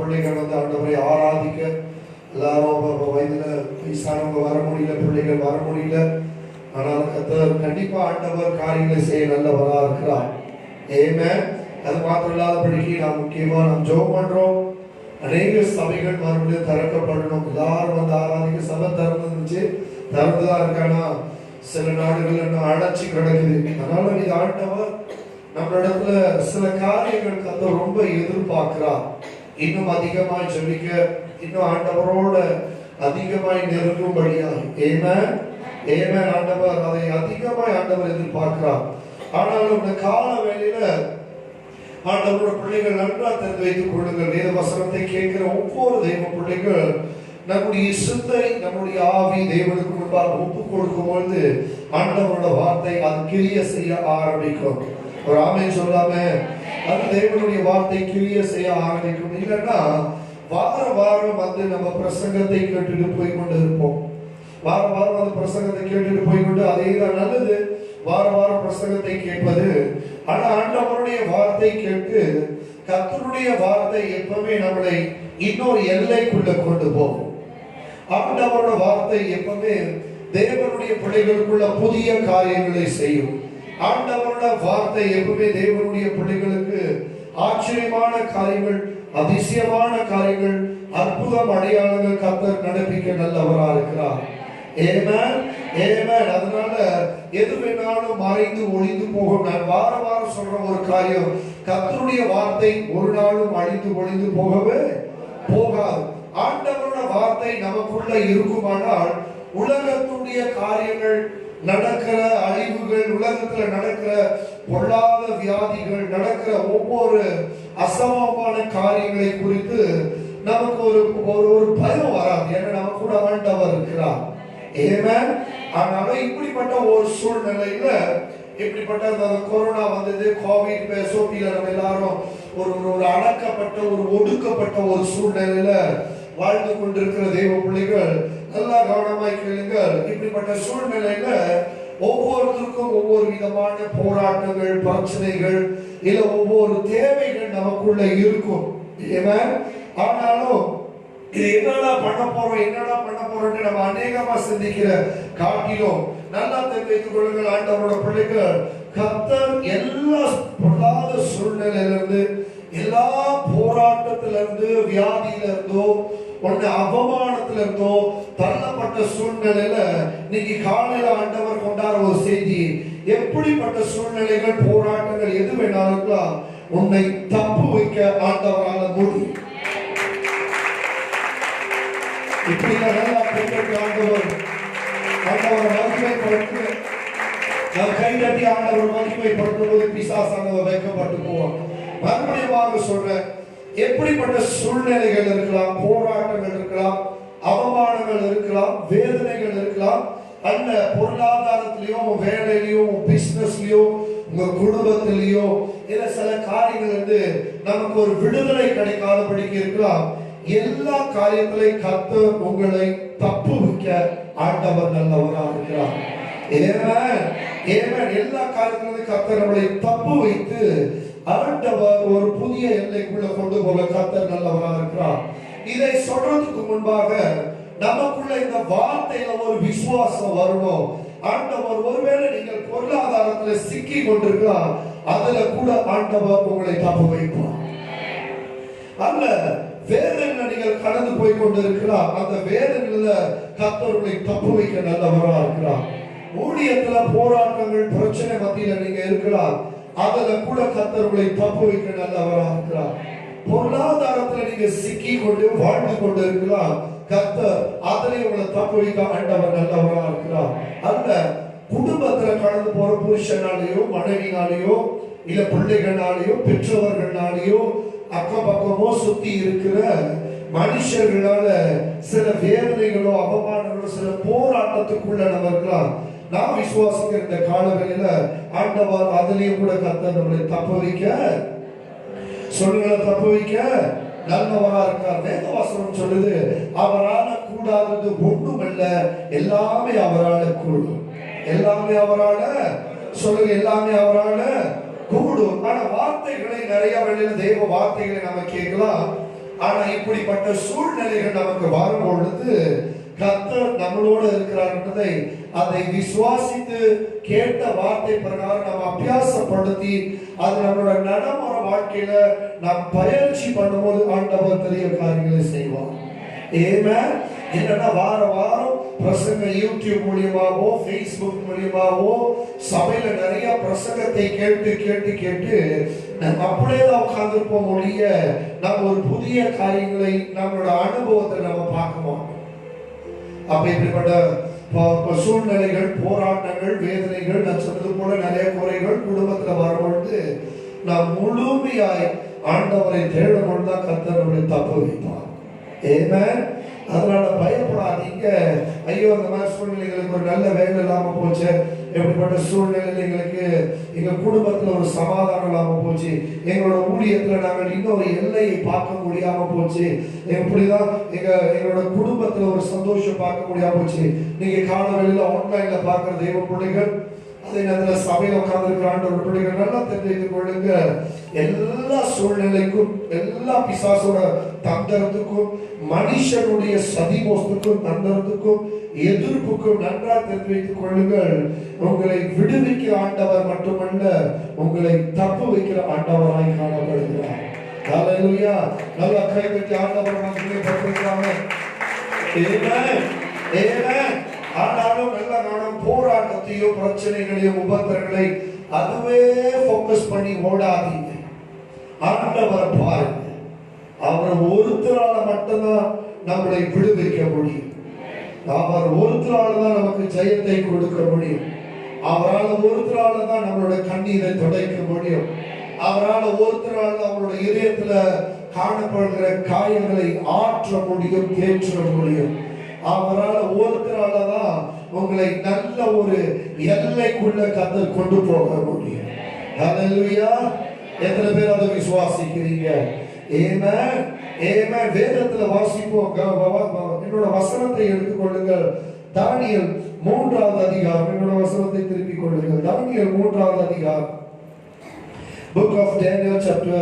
பிள்ளைகள் வந்து ஆண்டவரை ஆராதிக்க எல்லாரும் வயதுல வயசானவங்க வர முடியல, பிள்ளைகள் வர முடியல. ஆனால் கர்த்தர் கண்டிப்பா ஆண்டவர் காரியங்களை செய்ய நல்லவரா இருக்கிறார். ஆமென். அது மாத்திரம் இல்லாதபடிக்கு நாம் முக்கியமா நாம் ஜெபம் பண்றோம். அநேக சபைகள் மறுபடியும் திறக்கப்படணும். எல்லாரும் வந்து ஆராதிக்க சபை திறந்துருந்துச்சு, திறந்துதான் இருக்கானா சில நாடுகள் இன்னும் அடைச்சி கிடக்குது. அதனால இது ஆண்டவர் நம்மளிடத்துல சில காரியங்கள் கர்த்தர் ரொம்ப எதிர்பார்க்கிறார். இன்னும் அதிகமாய் ஜெபிக்க, இன்னும் ஆண்டவரோட அதிகமாய் நெருங்கும்படியாக. ஆமென். ஆமென். ஆண்டவர் அதை அதிகமாய் ஆண்டவர் எதிர்பார்க்கிறார். ஆனால் இந்த கால வேளையில ஆண்டவரோட பிள்ளைகள் நன்றாக தெரிந்து வைத்துக் கொள்ளுங்கள். வேத வசனத்தை கேட்கிற ஒவ்வொரு தெய்வ பிள்ளைகள் நம்முடைய சிந்தை, நம்முடைய ஆவி தேவனுக்கு முன்பாக ஒப்பு கொடுக்கும் பொழுது ஆண்டவரோட வார்த்தை அது கிரிய செய்ய ஆரம்பிக்கும். ஒரு ஆமென் சொல்லாம அது தேவனுடைய வார்த்தை கிரிய செய்ய ஆரம்பிக்கும். இல்லைன்னா வாரம் வாரம் வந்து நம்ம பிரசங்கத்தை கேட்டுட்டு போய் கொண்டு இருப்போம். வாரம் வாரம் அந்த பிரசங்கத்தை கேட்டுட்டு போய்கொண்டு அதேதான் நல்லது, வாரம் வாரம் பிரசங்கத்தை கேட்பது. ஆனா ஆண்டவருடைய வார்த்தை கேட்டு கர்த்தருடைய வார்த்தை எப்பவுமே நம்மளை இன்னொரு எல்லைக்குள்ள கொண்டு போகும். ஆண்டவரோட வார்த்தை எப்பவுமே தேவனுடைய பிள்ளைகளுக்குள்ள புதிய காரியங்களை செய்யும். ஆண்டவரோட வார்த்தை எப்பவுமே தேவனுடைய பிள்ளைகளுக்கு ஆச்சரியமான காரியங்கள், அதிசயமான காரியங்கள், அற்புதம், அடையாளங்கள் கர்த்தர் நடப்பிக்க நல்லவரா இருக்கிறார். ஆமென். ஆமென். அதனால எது வேணாலும் மறைந்து ஒளிந்து போகும். நான் வார வாரம் சொல்ற ஒரு காரியம், கர்த்தருடைய வார்த்தை ஒரு நாளும் அழிந்து ஒளிந்து போகவே போகாது. ஆண்டவரோட வார்த்தை நமக்குள்ள இருக்குமானால் உலகத்துடைய காரியங்கள் நடக்கிற அழிவுகள், உலகத்துல நடக்கிற பொல்லாத வியாதிகள், நடக்கிற ஒவ்வொரு அசமமான காரியங்களை குறித்து நமக்கு ஒரு பயம் வராது. ஏன்னா நம்ம கூட ஆண்டவர் இருக்கிறார். ஆமென். ஆனால இப்படிப்பட்ட ஒரு சூழ்நிலையில, இப்படிப்பட்ட கொரோனா வந்தது, கோவிட் சோபியில நம்ம எல்லாரும் ஒரு அடக்கப்பட்ட, ஒரு ஒடுக்கப்பட்ட ஒரு சூழ்நிலையில வாழ்ந்து கொண்டிருக்கிற தெய்வ பிள்ளைகள் நல்லா கவனமாய் கேளுங்கள். இப்படிப்பட்ட சூழ்நிலையில ஒவ்வொருத்தருக்கும் ஒவ்வொரு விதமான போராட்டங்கள், பிரச்சனைகள், இல்ல ஒவ்வொரு தேவைகள் நமக்குள்ள இருக்கும். ஆனாலும் இது என்னடா பண்ண போறோம் நம்ம அநேகமா சிந்திக்கிற காட்டிலும் நல்லா தெரிவித்துக் கொள்ளுங்கள். ஆண்டவரோட பிள்ளைகள் கர்த்தர் எல்லா பொல்லாத சூழ்நிலையிலிருந்து, எல்லா போராட்டத்திலிருந்து, வியாதியில இருந்தோ, உன்னை அவமானத்துல இருந்தோ, தள்ளப்பட்ட சூழ்நிலையில இன்னைக்கு காலையில ஆண்டவர் கொண்டாட ஒரு செய்தி, எப்படிப்பட்ட சூழ்நிலைகள், போராட்டங்கள் எது வேணாலும் உன்னை தப்பு வைக்க ஆண்டவரால் முடியும். இப்படி ஆண்டவர் மகிமைப்படுத்து, கை தட்டி ஆண்டவர் மகிமைப்படுத்தும் போது பிசாசானவர் வைக்கப்பட்டு போவார். மறுபடியும் சொல்றேன், எப்படிப்பட்ட சூழ்நிலைகள் இருக்கலாம், போராட்டங்கள் இருக்கலாம், அவமானங்கள் இருக்கலாம், வேதனைகள் இருக்கலாம், அல்ல பொருளாதாரத்திலயோ, வேலையிலயோ, பிசினஸ்லயோ, உங்க குடும்பத்திலயோ இல்ல சில காரியங்கள் இருந்து நமக்கு ஒரு விடுதலை கிடைக்காதபடிக்கு இருக்கலாம். எல்லா காரியத்திலையும் கர்த்தர் உங்களை தப்பு வைக்க ஆண்டவர் நல்லவராக இருக்கிறார். எல்லா காரியத்திலும் கர்த்தர் நம்மளை தப்பு வைத்து ஆண்டவர் ஒரு புதிய எல்லைக்குள்ள கொண்டு போக கர்த்தர் நல்லவராக இருக்கிறார். இதை சொல்றதுக்கு முன்பாக நமக்குள்ள இந்த வார்த்தையில ஒரு விசுவாசம் வரணும். ஆண்டவர் ஒருவேளை நீங்கள் பொருளாதாரத்துல சிக்கி கொண்டிருக்கலாம், அதுல கூட ஆண்டவர் உங்களை தப்பு வைப்பார். அல்ல வேதனைகளை நீங்கள் கடந்து போய் கொண்டிருக்கலாம், அந்த வேதனையில கர்த்தர்களை தப்பு வைக்க நல்லவரா இருக்கிறார். ஊழியத்துல போராட்டங்கள், பிரச்சனை மத்தியில நீங்க இருக்கலாம், அதுல கூட கர்த்தர்களை தப்பு வைக்க நல்லவரா இருக்கிறார். பொருளாதாரத்துல நீங்க சிக்கி கொண்டு வாழ்ந்து கொண்டு இருக்கலாம், கர்த்தர் அதிலே உங்களை தப்பு வைக்க ஆண்டவர் நல்லவரா இருக்கிறார். அந்த குடும்பத்துல கடந்து போற புருஷனாலேயோ, மனைவினாலேயோ, இல்ல பிள்ளைகளாலேயோ, பெற்றவர்களாலேயோ, அக்கம் பக்கமோ சுத்தி இருக்கிற மனுஷர்களால சில வேதனைகளோ, அவமானங்களோ, சில போராட்டத்துக்குள்ள நம்ம இருக்கலாம். நான் விசுவாசிக்கிற இந்த காலங்களில ஆண்டவர் அதிலேயும் கூட கர்த்தர் நம்மளை தப்பு வைக்க, சொல்லுங்களை தப்பு வைக்க நல்லவரா இருக்கார். வேதவசனம் சொல்லுது, அவரால கூடாதது ஒண்ணுமல்ல, எல்லாமே அவரால கூடும். எல்லாமே அவரால, சொல்லுங்க, எல்லாமே அவரால கூடும். ஆனா வார்த்தைகளை நிறைய வேளையில தெய்வ வார்த்தைகளை நம்ம கேட்கலாம், ஆனா இப்படிப்பட்ட சூழ்நிலைகள் நமக்கு வரும் பொழுது கர்த்தர் நம்மளோடு இருக்கிறார் என்பதை அதை விசுவாசித்து கேட்ட வார்த்தை பிரகாரம் நாம் அபியாசப்படுத்தி அது நம்மளோட நடைமுறை வாழ்க்கையில நாம் பயிற்சி பண்ணும்போது ஆண்டவர் பெரிய காரியங்களை செய்வார். ஆமென். என்னன்னா வாரம் பிரசங்க யூடியூப் மூலியமாவோ Facebook மூலியமாவோ சபையில நிறைய பிரசங்கத்தை கேட்டு கேட்டு கேட்டு நம்ம அப்படியே தான் உட்கார்ந்துருப்போம் ஒழிய நம்ம ஒரு புதிய காரியங்களை நம்மளோட அனுபவத்தை நம்ம பார்க்க மாட்டோம். அப்ப இப்படிப்பட்ட சூழ்நிலைகள், போராட்டங்கள், வேதனைகள், நான் சொன்னது போல நிறைய குறைகள் குடும்பத்துல வரும்பொழுது நாம் முழுமையாய் ஆண்டவரை தேடும் பொழுதுதான் கர்த்தர் நம்மளை தப்பு வைப்பார். ஆமென். அதனால பயப்படாதீங்க. ஐயோ அந்த மாதிரி சூழ்நிலைகளுக்கு ஒரு நல்ல வேலை இல்லாம போச்சு, எப்படிப்பட்ட சூழ்நிலையில எங்களுக்கு எங்க குடும்பத்துல ஒரு சமாதானம் இல்லாம போச்சு, எங்களோட ஊழியத்துல நாங்கள் இன்னொரு எல்லையை பார்க்க முடியாம போச்சு, எப்படிதான் எங்களோட குடும்பத்துல ஒரு சந்தோஷம் பார்க்க முடியாம போச்சு. நீங்க காலவெளியில ஆன்லைன்ல பார்க்கிற தெய்வ பிள்ளைகள், அதே நேரத்தில் சபையில் உட்கார்ந்து ஆண்டவர் பிள்ளைகள் நல்லா தெரிந்து கொள்ளுங்க. எல்லா சூழ்நிலைக்கும், எல்லா பிசாசோட தந்திரத்துக்கும், மனுஷனுடைய சதிமோசத்துக்கும், தந்திரத்துக்கும், எதிர்ப்புக்கும் நன்றாக தெரிந்து வைத்துக் கொள்ளுங்கள். உங்களை விடுவிக்கிற ஆண்டவர் மட்டுமல்ல, உங்களை தப்பு வைக்கிற ஆண்டவராய் காணப்படுகிறார். ஹல்லேலூயா. நல்லா கை தட்டி ஆண்டவர் மகிமைப்படுத்துகிறாங்க. ஆமென். ஆமென். ஆனாலும் நல்ல காலம் போராட்டத்தையும் பிரச்சனைகளையும் உபத்திரங்களை அதுவே போக்கஸ் பண்ணி ஓடாதீங்க. ஆண்டவரை பாருங்க. அவர் ஒருத்தரால மட்டும்தான் நம்மளை விடுவிக்க முடியும். அவர் ஒருத்தரால தான் நமக்கு ஜெயத்தை கொடுக்க முடியும். அவரால் ஒருத்தரால தான் நம்மளோட கண்ணீரை துடைக்க முடியும். அவரால் ஒருத்தரால அவரோட இதயத்துல காணப்படுகிற காயங்களை ஆற்ற முடியும், தேற்ற முடியும். அவரால் ஒருத்தரால தான் உங்களை நல்ல ஒரு எல்லைக்குள்ள கர்த்தர் கொண்டு போக முடியும். ஹல்லேலூயா. எத்தனை பேர் அதை விசுவாசிக்கிறீங்க? ஆமென். ஆமென். வேதத்துல வாசிப்போம். என்னோட வசனத்தை எடுத்துக்கொள்ளுங்கள். தானியேல் 3வது அதிகாரம். என்னோட வசனத்தை திருப்பிக் கொள்ளுங்கள். தானியேல் 3வது அதிகாரம். Book of Daniel chapter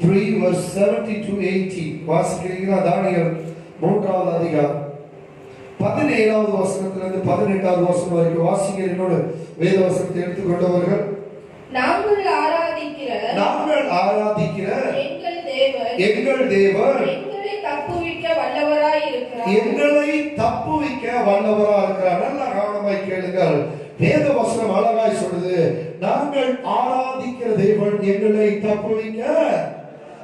3 verse 70 to 80. வாசிக்கிறீங்களா? தானியேல் 3வது அதிகாரம் 17வது வசனத்திலிருந்து 18வது வசனம் வரைக்கும் வாசிங்க. என்னோட வேத வசனத்தை எடுத்துக்கொண்டவர்கள், நாங்கள் ஆராதிக்கிற எங்கள் தேவன் எங்களை தப்புவிக்க வல்லவராய் இருக்கிறார். நல்லா கவனமாய் கேளுங்கள். வேத வசனம் அழகாய் சொல்லுது, நாங்கள் ஆராதிக்கிற தேவன் எங்களை தப்புவிக்க.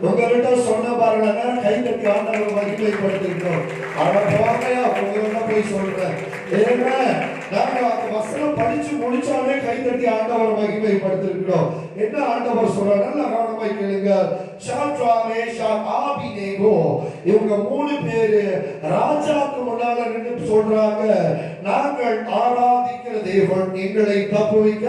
உங்ககிட்ட சொன்ன பாருங்க, கை தட்டி ஆண்டவர் மகிமைப்படுத்திருக்கோம். ஆனா போகையா உங்ககிட்ட போய் சொல்றேன். ஏன்னா நாங்க அந்த வசனம் படிச்சு முடிச்சாலே கை தட்டி ஆண்டவர் மகிமைப்படுத்திருக்கிறோம். என்ன ஆண்டவர் சொல்றாரு? நல்லா கவனமாய் கேளுங்க. ஷாத்ராக், மேஷாக், ஆபேத்நேகோ இவங்க 3 பேரு ராஜாக்கு முன்னால நின்று சொல்றாங்க, நாங்கள் ஆராதிக்கிற தேவன் எங்களை தப்புவிக்க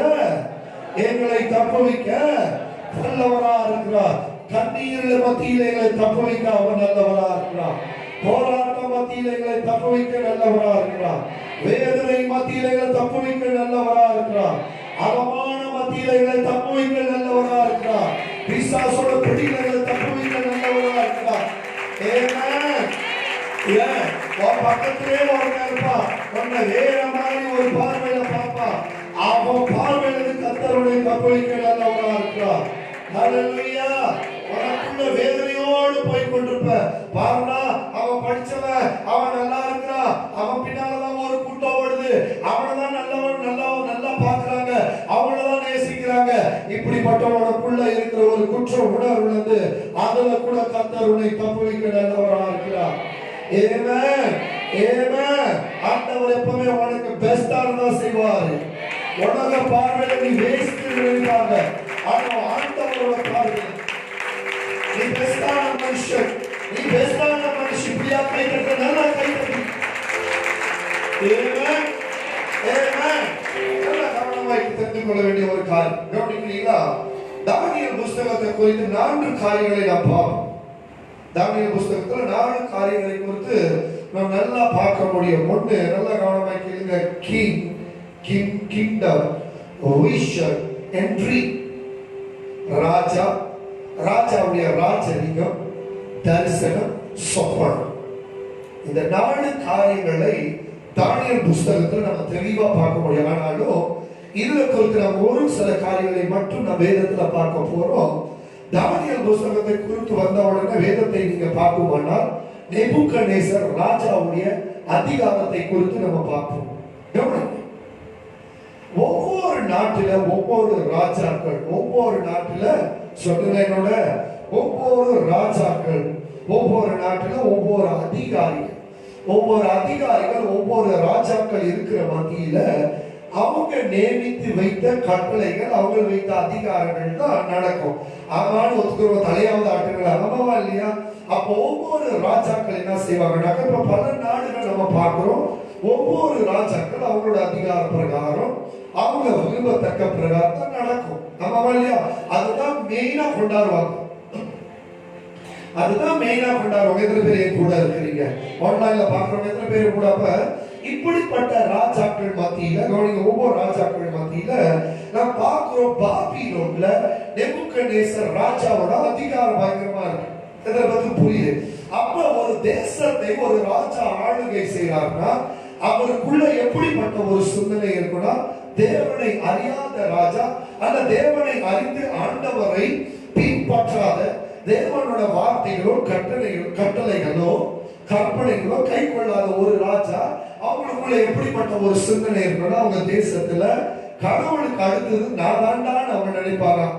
வல்லவரா இருக்கிறார். கண்ணீரில் மத்தியில எங்களை தப்புவிக்க அவர் நல்லவரா இருக்கிறார். போராட்ட மத்தியில எங்களை தப்புவிக்க நல்லவரா இருக்கிறார். வேதனை மத்தியில எங்களை தப்புவிக்க நல்லவரா இருக்கிறார். அவமான மத்தியில எங்களை தப்புவிக்க நல்லவரா இருக்கிறார். பிசாசோட பிடியில எங்களை தப்புவிக்க நல்லவரா இருக்கிறார். ஆமென். ஏன் பக்கத்திலே ஒருத்தன் இருப்பா, உன்னை வேற மாதிரி ஒரு பார்வையில பார்ப்பா, அவன் பார்வையில கர்த்தருடைய தப்புவிக்க நல்லவரா இருக்கிறார். ஹல்லேலூயா. உனக்குள்ள வேதனையோடு போய் கொண்டிருப்ப பாருடா, அவன் படிச்சவன், அவன் நல்லா இருக்கிறான், அவன் பின்னாலதான் ஒரு கூட்டம் ஓடுது, அவனதான் நல்லா பாக்குறாங்க, அவனதான் நேசிக்கிறாங்க. இப்படிப்பட்ட உனக்குள்ள இருக்கிற ஒரு குற்ற உணர்வு வந்து அதுல கூட கர்த்தர் உன்னை தப்புவிக்க நல்லவரா இருக்கிறார். ஆமென். ஆமென். ஆண்டவர் எப்பவுமே உனக்கு பெஸ்டானதா செய்வாரு. உலக பார்வையில நீ வேஸ்ட் நினைப்பாங்க, ஆனா ஆண்டவரோட பார்வையில நீ பெஸ்டான மனுஷன், நீ பெஸ்டான மனுஷன். இப்படியா கை தட்ட, நல்லா கை தட்டி. ஆமென். ஆமென். நல்லா கவனமாய் தெரிந்து கொள்ள வேண்டிய ஒரு காரியம் கவனிக்கிறீங்களா? தானியேல் புஸ்தகத்தை குறித்து 4 காரியங்களை நாம் பார்ப்போம். தானியேல் புஸ்தகத்துல 4 காரியங்களை குறித்து நாம் நல்லா பார்க்க முடியும். ஒன்று, நல்லா கவனமாய் கேளுங்க. Kingdom, vision and dream. ராஜாவுடைய ராஜரிகம், தரிசனம், சொப்பனம். இந்த 4 காரியங்களை தானியேல் புஸ்தகத்தில் நம்ம தெளிவா பார்க்க முடியும். ஆனாலும் இதுல குறித்து நம்ம ஒரு சில காரியங்களை மட்டும் நம்ம வேதத்துல பார்க்க போறோம். தானியேல் புஸ்தகத்தை குறித்து வந்த உடனே வேதத்தை நீங்க பார்க்குமானால் நேபுக்கத்நேசர் ராஜாவுடைய அதிகாரத்தை குறித்து நம்ம பார்ப்போம். ஒவ்வொரு நாட்டில ஒவ்வொரு ராஜாக்கள், ஒவ்வொரு நாட்டில சொல்லுங்க என்னோட, ஒவ்வொரு ராஜாக்கள், ஒவ்வொரு நாட்டில ஒவ்வொரு அதிகாரிகள், ஒவ்வொரு ராஜாக்கள் இருக்கிற மத்தியில அவங்க நியமித்து வைத்த கட்டளைகள், அவங்க வைத்த அதிகாரங்கள் தான் நடக்கும். ஆமான்னு ஒத்துக்கிற தலையாவது ஆட்டுகள் அனுபவா இல்லையா? அப்போ ஒவ்வொரு ராஜாக்கள் என்ன செய்வாங்கன்னாக்க, இப்ப பல நாடுகள் நம்ம பார்க்கிறோம், ஒவ்வொரு ராஜாக்கள் அவங்களோட அதிகார பிரகாரம், அவங்க விரும்பத்தக்க பிரகாரம் தான் நடக்கும். ஆமாவா இல்லையா? அதுதான் மெயினா கொண்டாடுவாங்க. அதுதான் மெயினா கொண்டாடுவாங்க. எத்தனை பேர் கூட இருக்கிறீங்க? ஆன்லைன்ல பாக்குறவங்க எத்தனை பேர் கூட? அப்ப இப்படிப்பட்ட ராஜாக்கள் மத்தியில, ஒவ்வொரு ராஜாக்கள் மத்தியில நாம் பார்க்கிறோம், பாபிலோன்ல நேபுக்கத்நேசர் ராஜாவோட அதிகாரம் பயங்கரமா இருக்கு. இதை பத்தி புரியுது. அப்ப ஒரு தேசத்தை ஒரு ராஜா ஆளுகை செய்யறாருன்னா அவருக்குள்ள எப்படிப்பட்ட ஒரு சிந்தனை இருக்குன்னா, தேவனை அறியாத ராஜா, அந்த தேவனை அறிந்து ஆண்டவரை பின்பற்றாத, தேவனோட வார்த்தைகளோ கட்டளைகளோ கற்பனைகளோ கை கொள்ளாத ஒரு ராஜா, அவங்களுக்குள்ள எப்படிப்பட்ட ஒரு சிந்தனை இருக்குன்னா, அவங்க தேசத்துல கடவுளுக்கு அடுத்தது நான் தாண்டான்னு அவங்க நினைப்பாராம்.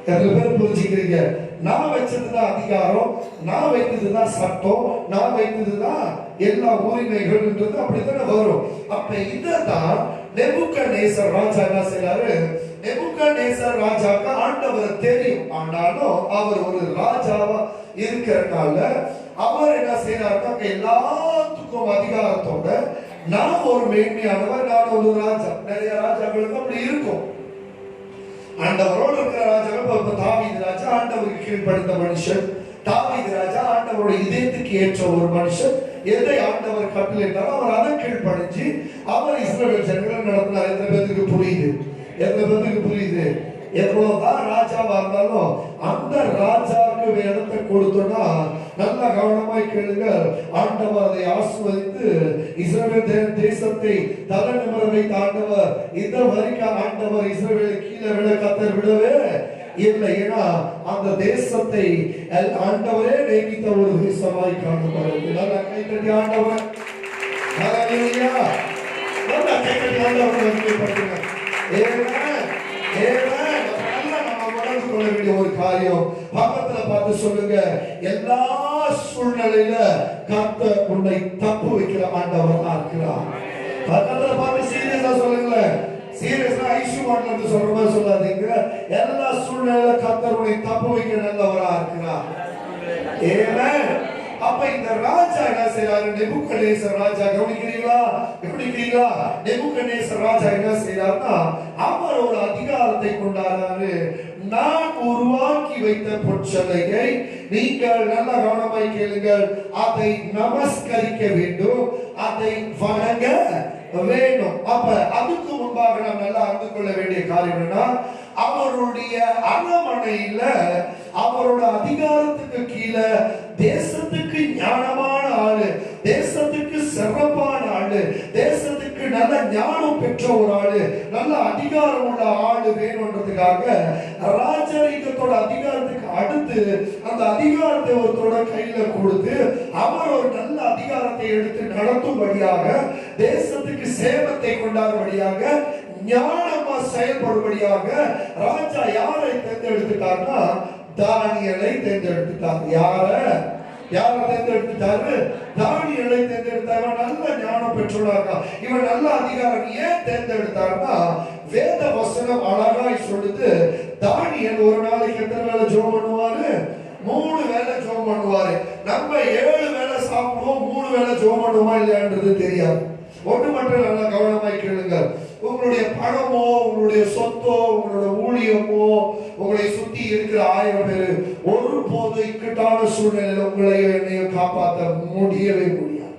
எத்தனை பேர் புரிஞ்சுக்கிறீங்க? நான் வச்சதுதான் அதிகாரம், நான் வைத்ததுதான் சட்டம், நான் வைத்ததுதான் எல்லா உரிமைகள், அப்படித்தானே வரும். அப்ப இததான் நேபுக்கத்நேசர் ராஜா என்ன செய்யறாரு? நேபுக்கத்நேசர் ராஜாக்கு ஆண்டவர் தெரியும். ஆனாலும் அவர் ஒரு ராஜாவா இருக்கிறதுனால அவர் என்ன செய்யறாருன்னா, எல்லாத்துக்கும் அதிகாரத்தோட நான் ஒரு மேன்மையானவர், நான் ஒரு ராஜா. நிறைய ராஜாக்களுக்கு அப்படி இருக்கும். ஆண்டவரோடு இருக்கிற ராஜாக்கள், தாவீது ராஜா ஆண்டவருக்கு கீழ்ப்படுத்த மனுஷன், தாவீது ராஜா ஆண்டவருடைய இதயத்துக்கு ஏற்ற ஒரு மனுஷன். எதை ஆண்டவர் கட்டளையிட்டாரோ அவர் அதை கீழ்ப்படிஞ்சு அவர் இஸ்ரவேல் ஜனங்களை நடத்தினார். எத்தனை பேருக்கு புரியுது? எத்தனை பேருக்கு புரியுது? எவ்வளவுதான் ராஜாவா இருந்தாலும் அந்த ராஜாவுக்கு இடத்தை கொடுத்தோம்னா நல்ல கவனமாய் கேளுங்க. ஆண்டவர் அதை ஆசீர்வதித்து இஸ்ரவேல் தேசத்தை தலை நிமிர வைத்த ஆண்டவர், இந்த வரைக்கும் ஆண்டவர் இஸ்ரவேலை கீழே விட கத்தர் விடவே இல்லை. ஏன்னா அந்த தேசத்தை ஆண்டவரே நியமித்த ஒரு தேசமாய் காணப்படுகிறது. நல்ல கைத்தட்டி ஆண்டவர், ஹல்லேலூயா, நல்ல கைத்தட்டி ஆண்டவர். கொள்ள வேண்டிய ஒரு காரியம், பக்கத்துல பார்த்து சொல்லுங்க, எல்லா சூழ்நிலையில கர்த்தர் உன்னை தப்பு வைக்கிற ஆண்டவரா இருக்கிறார். பக்கத்துல பார்த்து சீரியஸா சொல்லுங்களேன். சீரியஸா ஐசுவான்ல சொல்ற மாதிரி சொல்லாதீங்க. எல்லா சூழ்நிலையில கர்த்தர் உன்னை தப்பு வைக்கிற நல்லவரா இருக்கிறார். ஆமென். அப்ப இந்த ராஜா என்ன செய்யறாரு? நேபுக்கத்நேசர் ராஜா, கவனிக்கிறீங்களா? எப்படிங்களா? நேபுக்கத்நேசர் ராஜா என்ன செய்யறாருன்னா, அவர் ஒரு அதிகாரத்தை கொண்டாடுறாரு. நான் உருவாக்கி வைத்த பொற்சலையை நீங்கள் நல்ல கவனமாய் கேளுங்கள், அதை நமஸ்கரிக்க வேண்டும், அதை வணங்க வேணும். அப்ப அதுக்கு முன்பாக நாம் நல்லா அறிந்து கொள்ள வேண்டிய காரியம் என்னன்னா, அவருடைய அரண்மனையில அவரோட அதிகாரத்துக்கு கீழே தேசத்துக்கு ஞானமான ஆளு, தேசத்துக்கு சிறப்பான ஆளு, தேசத்துக்கு நல்ல ஞானம் பெற்ற ஒரு ஆளு, நல்ல அதிகாரம் உள்ள ஆளு வேணும்ன்றதுக்காக ராஜரீகத்தோட அதிகாரத்துக்கு அடுத்து அந்த அதிகாரத்தை ஒருத்தரோட கையில கொடுத்து அவர் ஒரு நல்ல அதிகாரத்தை எடுத்து நடத்தும்படியாக, தேசத்துக்கு சேவத்தை கொண்டாடும்படியாக, ஞானமா செயல்படும்படியாக ராஜா யாரை தேர்ந்தெடுத்துட்டார்னா, தானியேலை தேர்ந்தெடுத்துட்டார். யாரை தேர்ந்தெடுத்துட்டாரு? தானியேலை தேர்ந்தெடுத்தார். நல்ல ஞானம் பெற்றுள்ளாங்க, இவன் நல்ல அதிகாரம். ஏன் தேர்ந்தெடுத்தார்னா, வேத வசனம் அழகாய் சொல்லுது, தானியேல் ஒரு நாளைக்கு எத்தனை வேளை ஜெபம் பண்ணுவாரு? 3 வேளை ஜெபம் பண்ணுவாரு. நம்ம 7 வேளை சாப்பிடுவோம், 3 வேளை ஜெபம் பண்ணுவோமா இல்லையான்றது தெரியாது. ஒன்று மட்டும் நல்லா கவனமாய் கேளுங்க. உங்களுடைய பணமோ, உங்களுடைய சொத்தோ, உங்களோட ஊழியமோ, உங்களை சுத்தி இருக்கிற 1000 பேர் ஒருபோது இக்கட்டான சூழ்நிலையில உங்களையும் என்னையும் காப்பாற்ற முடியவே முடியாது.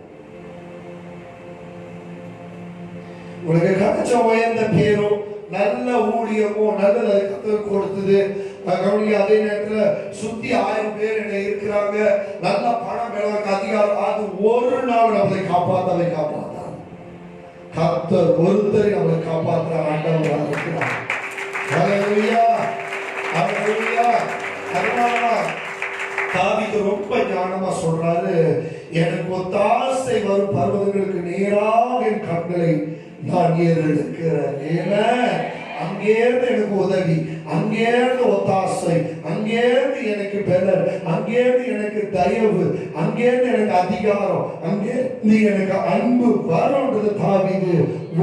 உங்களுக்கு கிடைச்ச உயர்ந்த பேரும் நல்ல ஊழியமோ, நல்ல கத்தர் கொடுத்தது, கவனிங்க, அதே நேரத்துல சுத்தி 1000 பேர் என்ன இருக்கிறாங்க, நல்ல பணம் எனக்கு அதிகாரம், அது ஒரு நாள் நம்மளை காப்பாற்றவே காப்பாற்றார். கர்த்தர் ஒருத்தரை நம்மளை காப்பாற்ற ஆண்டவராக இருக்கிறார். ஹல்லேலூயா, ஹல்லேலூயா. அதனாலதான் தாவீது ரொம்ப ஞானமா சொல்றாரு, எனக்கு ஒத்தாசை வரும் பர்வதங்களுக்கு நேராக என் கண்களை நான் ஏறெடுக்கிறேன். ஏன்னா அங்கேருந்து எனக்கு உதவி, அங்கேருந்து ஒத்தாசை, அங்கேருந்து எனக்கு பலன், அங்கேருந்து எனக்கு தயவு, அங்கேருந்து எனக்கு அதிகாரம், அங்கேருந்து எனக்கு அன்பு வரும்ன்றது தாவீது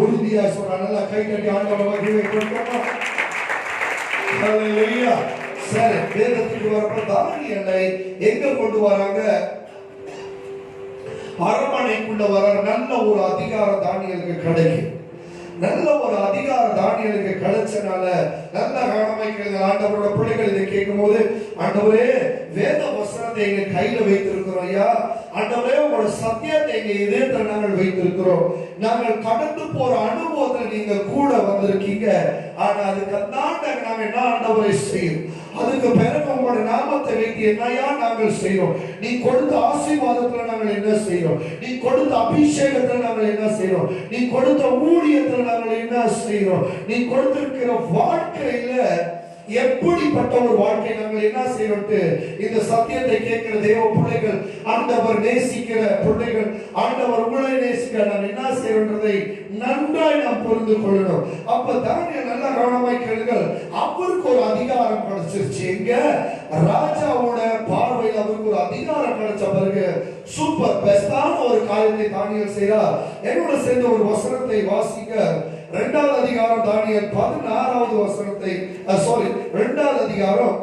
உறுதியா சொல்றாங்க. நல்லா கை கட்டி ஆண்டவரை மகிமை கொடுக்கணும். ஹல்லேலூயா. சரி, வேதத்துக்கு வரப்ப தானியேலை எங்க கொண்டு வராங்க? அரண்மனைக்குள்ள வர நல்ல ஒரு அதிகாரம் தானியேலுக்கு கிடைக்கும். நல்ல ஒரு அதிகாரம் தானியேலுக்கு கிடைச்சனால நல்ல கவனமாய்க்கிறது. ஆண்டவரோட பிள்ளைகள் இதை கேட்கும் போது, ஆண்டவரே வேத வசனத்தை எங்க கையில வைத்திருக்கிறோம் ஐயா, ஆண்டவரே உங்களோட சத்தியத்தை எங்க இதயத்தில் நாங்கள் வைத்திருக்கிறோம், நாங்கள் கடந்து போற அனுபவத்தில் நீங்க கூட வந்திருக்கீங்க, ஆனா அதுக்கு நாங்க என்ன ஆண்டவரை செய்யும், அதுக்கு பிறகு உங்களுடைய நாமத்தை வைத்து என்னையா நாங்கள் செய்யறோம், நீ கொடுத்த ஆசீர்வாதத்துல நாங்கள் என்ன செய்யறோம், நீ கொடுத்த அபிஷேகத்துல நாங்கள் என்ன செய்யறோம், நீ கொடுத்த ஊழியத்துல நாங்கள் என்ன செய்யறோம், நீ கொடுத்திருக்கிற வாழ்க்கையில எப்படிப்பட்ட ஒரு வாழ்க்கை நாங்கள் என்ன செய்யறோம், இந்த சத்தியத்தை கேட்கிற தேவ பிள்ளைகள், ஆண்டவர் நேசிக்கிற பிள்ளைகள், ஆண்டவர் உங்களை நேசிக்கிற நாம் என்ன செய்யறோன்றதை நன்றாய் நாம் புரிந்து கொள்ளணும். அப்ப தானியேல் நல்லா கவனமாய் கேளுங்கள். அவருக்கு ஒரு அதிகாரம் கிடைச்சிருச்சு. எங்க ராஜாவோட பார்வையில் அவருக்கு ஒரு அதிகாரம் கிடைச்ச பிறகு சூப்பர் பெஸ்டான ஒரு காரியத்தை தானியேல் செய்றார். என்னோட சேர்ந்த ஒரு வசனத்தை வாசிக்க. 2வது அதிகாரம் தானியேல் 16வது வசனத்தை, சாரி 2வது அதிகாரம்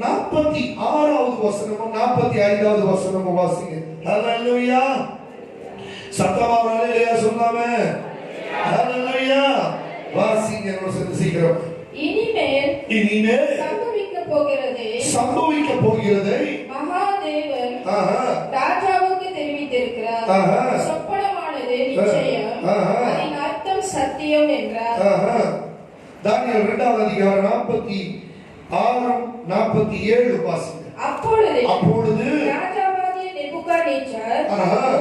46வது வசனமும் 45வது வசனமும் வாசிங்க. ஹல்லேலூயா. சத்தமா ஹல்லேலூயா சொல்லாமே. ஹல்லேலூயா. வாசிங்க என்னோட சீக்கிரம். இனிமேல் சம்பவிக்க போகிறது மகாதேவன் ராஜாவுக்கு தெரிவித்திருக்கிறார். சொப்பனமானது நிச்சயம், அதன் அர்த்தம் சத்தியம் என்றார். தானியேல் 2வது அதிகாரம் 46 47 வாசிங்க. அப்பொழுது ராஜாவாகிய நேபுகாத்நேச்சார்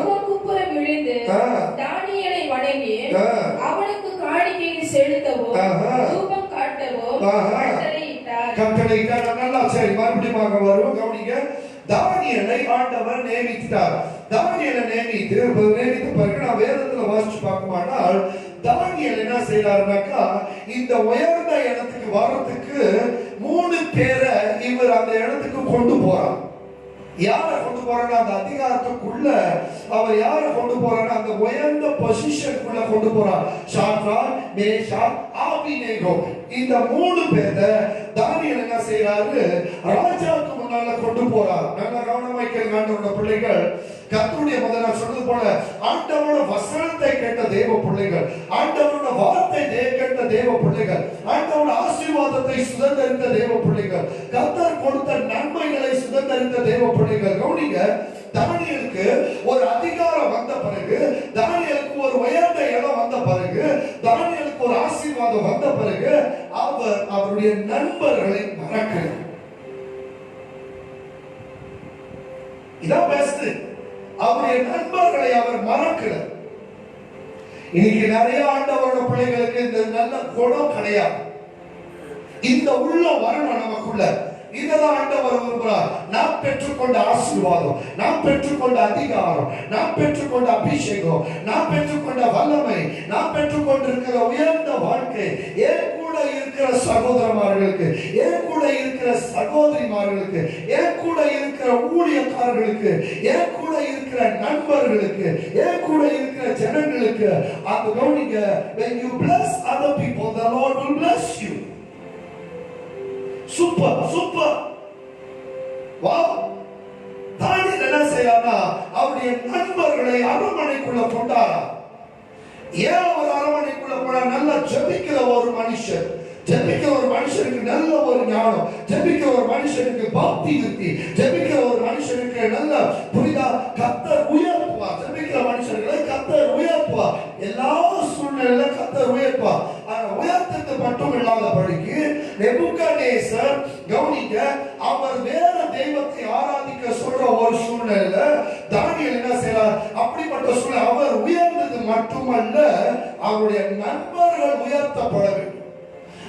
முகங்குப்புற விழுந்து தானியேலை வணங்கி அவனுக்கு காணிக்கையை செலுத்தவும் தூபம் காட்டவும் கட்டளையிட்டார். நல்லா சரி, மறுபடியும் வருவோம். கவனிங்க. தானியேலை ஆண்டவர் நியமித்தார். தானியேலை நியமித்து பிறகு நான் வேதத்துல வாசிச்சு பார்க்குமானால் தானியேல் என்ன செய்யறாருனாக்கா, இந்த உயர்ந்த இடத்துக்கு வர்றதுக்கு 3 பேரை இவர் அந்த இடத்துக்கு கொண்டு போறார். யாரை கொண்டு போறாங்க? அந்த அதிகாரத்துக்குள்ள அவர் யாரை கொண்டு போறாங்க? அந்த உயர்ந்த பொசிஷனுக்குள்ள கொண்டு போறார். சாத்ராக், மேஷாக், ஆபேத்நேகோ, இந்த 3 பேரை தானியேல் என்ன செய்யறாரு? ராஜாவுக்கு முன்னால கொண்டு போறார். நல்ல கவனமாய் கேளுங்க ஆண்டவரோட பிள்ளைகள். கர்த்தருடைய முதல்ல சொன்னது போல ஆண்டவரோட வசனத்தை கேட்ட தேவ பிள்ளைகள், ஆண்டவரோட வார்த்தை கேட்ட தேவ பிள்ளைகள், ஆண்டவரோட ஆசீர்வாதத்தை சுதந்தரித்த தேவ பிள்ளைகள், கர்த்தர் கொடுத்த நன்மைகளை சுதந்தரித்த தேவ பிள்ளைகள். கவனிங்க. தானியேலுக்கு ஒரு அதிகாரம் வந்த பிறகு, தானியேலுக்கு ஒரு உயர்ந்த இடம் வந்த பிறகு, தானியேலுக்கு ஒரு ஆசீர்வாதம் வந்த பிறகு அவர் அவருடைய நண்பர்களை மறக்கிறார். இதான் பெஸ்ட். அவருடைய நண்பர்களை அவர் மறக்கிறார். இன்னைக்கு நிறைய ஆண்டவரோட பிள்ளைகளுக்கு இந்த நல்ல குணம் கிடையாது. இந்த உள்ள வரணும் நமக்குள்ள. இதுதான் ஆண்டவர் விரும்புகிறார். நாம் பெற்றுக்கொண்ட ஆசீர்வாதம், நாம் பெற்றுக்கொண்ட அதிகாரம், நாம் பெற்றுக்கொண்ட அபிஷேகம், நாம் பெற்றுக்கொண்ட வல்லமை, நாம் பெற்றுக்கொண்டிருக்கிற உயர்ந்த வாழ்க்கை, ஏன் கூட இருக்கிற சகோதரமார்களுக்கு, ஏன் கூட இருக்கிற சகோதரிமார்களுக்கு, ஏன் கூட இருக்கிற ஊழியக்காரர்களுக்கு, ஏன் கூட இருக்கிற நண்பர்களுக்கு, ஏன் கூட இருக்கிற ஜனங்களுக்கு. அந்த கவனிங்க. when you bless other people, the Lord will bless you. Super super. Wow. Daniel என்ன செய்யறானா, அவருடைய நண்பர்களை அரண்மனைக்குள்ள கொண்டாரா. ஏன் அவர் அரண்மனைக்குள்ள போனா? நல்லா ஜெபிக்கிற ஒரு மனுஷன், ஜெபிக்கிற ஒரு மனுஷனுக்கு நல்ல ஒரு ஞானம், ஜெபிக்கிற ஒரு மனுஷனுக்கு பக்தி இருக்கு, ஜெபிக்கிற ஒரு மனுஷனுக்கு நல்ல புரிதா கர்த்தர் உயர்த்துவார். ஜெபிக்கிற மனுஷர்களை கர்த்தர் உயர்த்துவார். எல்லா சூழ்நிலையில கர்த்தர் உயர்த்துவார். உயர்த்துக்கு மட்டும் இல்லாதபடிக்கு நேபுகாத்நேசர் கவனிக்க தானியேல் என்ன செய்யறார்? அப்படிப்பட்ட சூழல் அவர் உயர்ந்தது மட்டுமல்ல, அவருடைய நண்பர்கள் உயர்த்தப்பட வேண்டும்.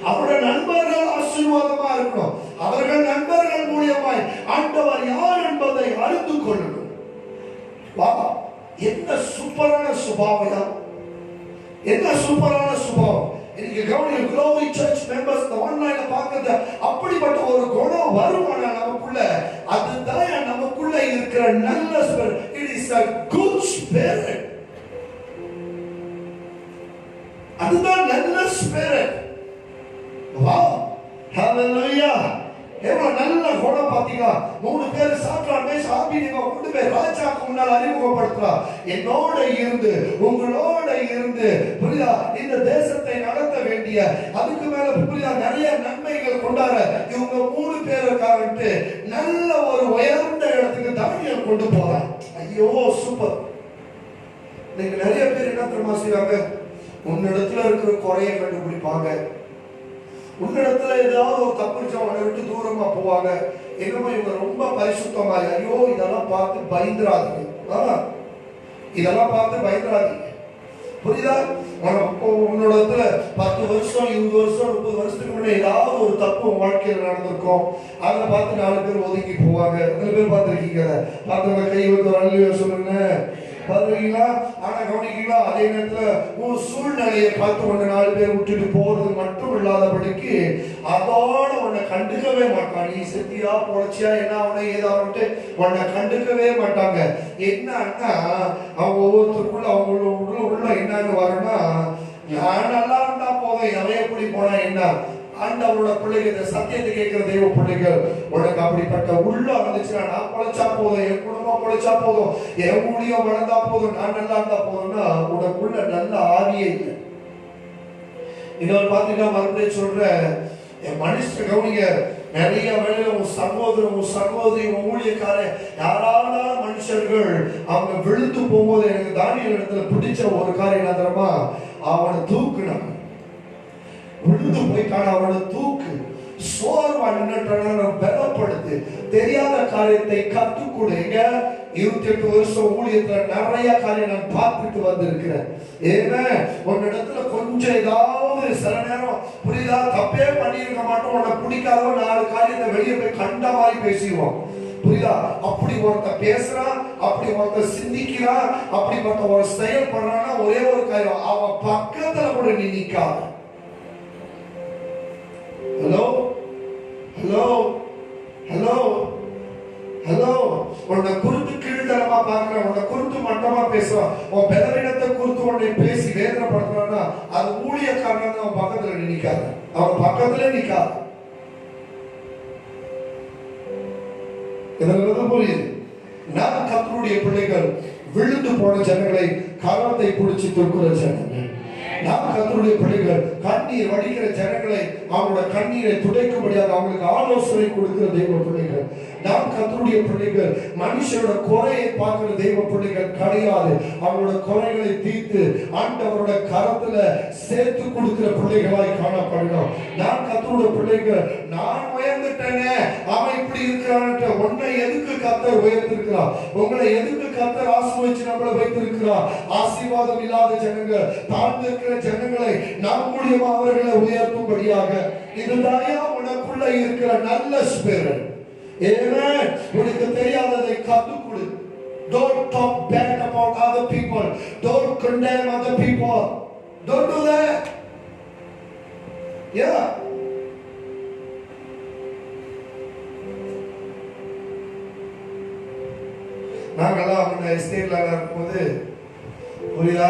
அவருடைய நண்பர்கள் ஆசீர்வாதமா இருக்கணும். அவர்கள் நண்பர்கள் மூலியமாய் ஆண்டவர் யார் என்பதை அறிந்து கொள்ளணும். வா, என்ன சூப்பரான சுபாவம், என்ன சூப்பரான சுபாவம். இன்னைக்கு கவனிங்க, Glory Church members இந்த ஆன்லைன்ல பார்க்கறது அப்படிப்பட்ட ஒரு குணம் வருமானா நமக்குள்ள, அதுதான் நமக்குள்ள இருக்கிற நல்ல spirit. It is a good spirit. அதுதான் நல்ல ஸ்பிரிட். வாவ், ஹalleluya. எவ்வளவு நல்ல குணம் பாத்தீங்களா? 3 பேர் சாப்பிட்டாங்க, சாப்பிட்டீங்க, கொண்டு போய் ராஜாக்கு முன்னால் அறிமுகப்படுத்துறா. என்னோட இருந்து, உங்களோட இருந்து, புரியுதா, இந்த தேசத்தை நடத்த வேண்டிய, அதுக்கு மேல புரியுதா, நிறைய நன்மைகள் கொண்டாட இவங்க 3 பேருக்காகட்டு நல்ல ஒரு உயர்ந்த இடத்துக்கு தானியேல் கொண்டு போறான். ஐயோ சூப்பர். இன்னைக்கு நிறைய பேர் என்ன தெரியுமா செய்வாங்க? உன்னிடத்துல இருக்கிற குறையை கண்டுபிடிப்பாங்க, உன்னிடத்துல ஏதாவது ஒரு தப்பு அவனை விட்டு தூரமா போவாங்க. என்னமோ இவங்க ரொம்ப பரிசுத்தமா, ஐயோ இதெல்லாம் பார்த்து பயந்துராதீங்க, இதெல்லாம் பார்த்து பயந்துராதீங்க. புரியுதா? உன்னோட 10 வருஷம் 20 வருஷம் 30 வருஷத்துக்கு முன்னாடி ஏதாவது ஒரு தப்பு வாழ்க்கையில் நடந்திருக்கும். அதை பார்த்து 4 பேர் ஒதுங்கி போவாங்க. 4 பேர் பார்த்துருக்கீங்க. பார்த்தவங்க கை வந்து அல்லேலூயா சொல்லுங்க, பாருங்களா? ஆனா கவனிக்கீங்களா, அதே நேரத்துல ஒரு சூழ்நிலையை பார்த்து உன்னை 4 பேர் விட்டுட்டு போறது மட்டும் இல்லாதபடிக்கு அதோட உன்னை கண்டுக்கவே மாட்டான். நீ செத்தியா பொழைச்சியா என்ன அவனை ஏதாவது உன்னை கண்டுக்கவே மாட்டாங்க. என்னன்னா அவங்க ஒவ்வொருத்தருக்குள்ள அவங்க உள்ள என்னன்னு வரணும்னா, நான் நல்லா இருந்தா போதும், எவன் எப்படி போனா என்ன. ஆண்டவரோட பிள்ளைகள், இந்த சத்தியத்தை கேட்கிற தெய்வ பிள்ளைகள், உனக்கு அப்படிப்பட்ட உள்ள இருந்துச்சுன்னா, நான் பொழைச்சா போதும், என் குடும்பம் பொழைச்சா போதும், என் ஊழியம் வளர்ந்தா போதும், நான் நல்லா இருந்தா போதும்னா உனக்குள்ள நல்ல ஆவியே இல்லை. இன்னொரு பாத்தீங்கன்னா மறுபடியும் சொல்றேன், என் மனுஷன் கவனிங்க, நிறைய வேளையில உன் சகோதரன் உன் சகோதரி உன் ஊழியக்காரன் யாராவது மனுஷர்கள் அவங்க விழுந்து போகும்போது எனக்கு தானியேல் இடத்துல பிடிச்ச ஒரு காரியம் என்ன தெரியுமா? அவனை தூக்குனான். விழுந்து போயிட்டான், அவனை தூக்கு. சோர்வா நின்னுட்டான பலப்படுத்து. தெரியாத காரியத்தை கத்துக் கொடுங்க. 28 வருஷம் ஊழியத்துல நிறைய காரியம் நான் பார்த்துட்டு வந்திருக்கிறேன். ஏன்னா உன்னிடத்துல கொஞ்சம் ஏதாவது சில நேரம் புரியுதா, தப்பே பண்ணியிருக்க மாட்டோம், உன்னை பிடிக்காதவோ 4 காரியத்தை வெளியே போய் கண்ட மாதிரி பேசிடுவோம். புரியுதா? அப்படி ஒருத்த பேசுறான், அப்படி ஒருத்த சிந்திக்கிறான், அப்படிப்பட்ட ஒரு செயல் பண்றான்னா ஒரே ஒரு காரியம், அவன் பக்கத்துல கூட நீ நிக்காத. ஹலோ ஹலோ ஹலோ ஹலோ, உன்னை குறித்து கீழ்த்தரமா பார்க்கிறேன், உன்னை குறித்து மட்டமா பேசுறான், உன் பலவீனத்தை குறித்து உன்னை பேசி வேதனைப்படுத்துறான்னா அது ஊழியக்காரன். அவன் பக்கத்துல நிக்காத, அவன் பக்கத்துல நிக்காத. இதனால புரியுது, நான் கர்த்தருடைய பிள்ளைகள் விழுந்து போன ஜனங்களை கரத்தை பிடிச்சி தொடுக்கிற ஜனங்கள், நாம் கர்த்தருடைய பிள்ளைகள் கண்ணீர் வடிக்கிற ஜனங்களை அவங்களோட கண்ணீரை துடைக்கும்படியாக அவங்களுக்கு ஆலோசனை கொடுக்கிற தெய்வ பிள்ளைகள். நாம் கர்த்தருடைய பிள்ளைகள் மனுஷரோட குறையை பார்க்கிற தெய்வ பிள்ளைகள் கிடையாது. அவங்களோட குறைகளை தீர்த்து ஆண்டவரோட கரத்துல சேர்த்து கொடுக்கிற பிள்ளைகளாய் காணப்படணும். நான் கர்த்தருடைய பிள்ளைகள், நான் உயர்ந்துட்டேங்க, அவன் இப்படி இருக்கிறான், உன்னை எதுக்கு கர்த்தர் உயர்த்திருக்கிறார்? உங்களை எதுக்கு கர்த்தர் ஆசீர்வதிச்சு நம்மளை வைத்திருக்கிறார்? ஆசீர்வாதம் இல்லாத ஜனங்கள், தாழ்ந்து இருக்கிற ஜனங்களை நம் மூலியமா அவர்களை உயர்த்தும்படியாக. இதுதான் உனக்குள்ள இருக்கிற நல்ல ஸ்பிரிட். ஆமென். உனக்கு தெரியாததை கத்துக்கொடு. Don't talk bad about other people. Don't condemn other people. Don't do that. Yeah. நாங்கெல்லாம் முன்ன எஸ்டேட்ல இருக்கும்போது புரியுதா,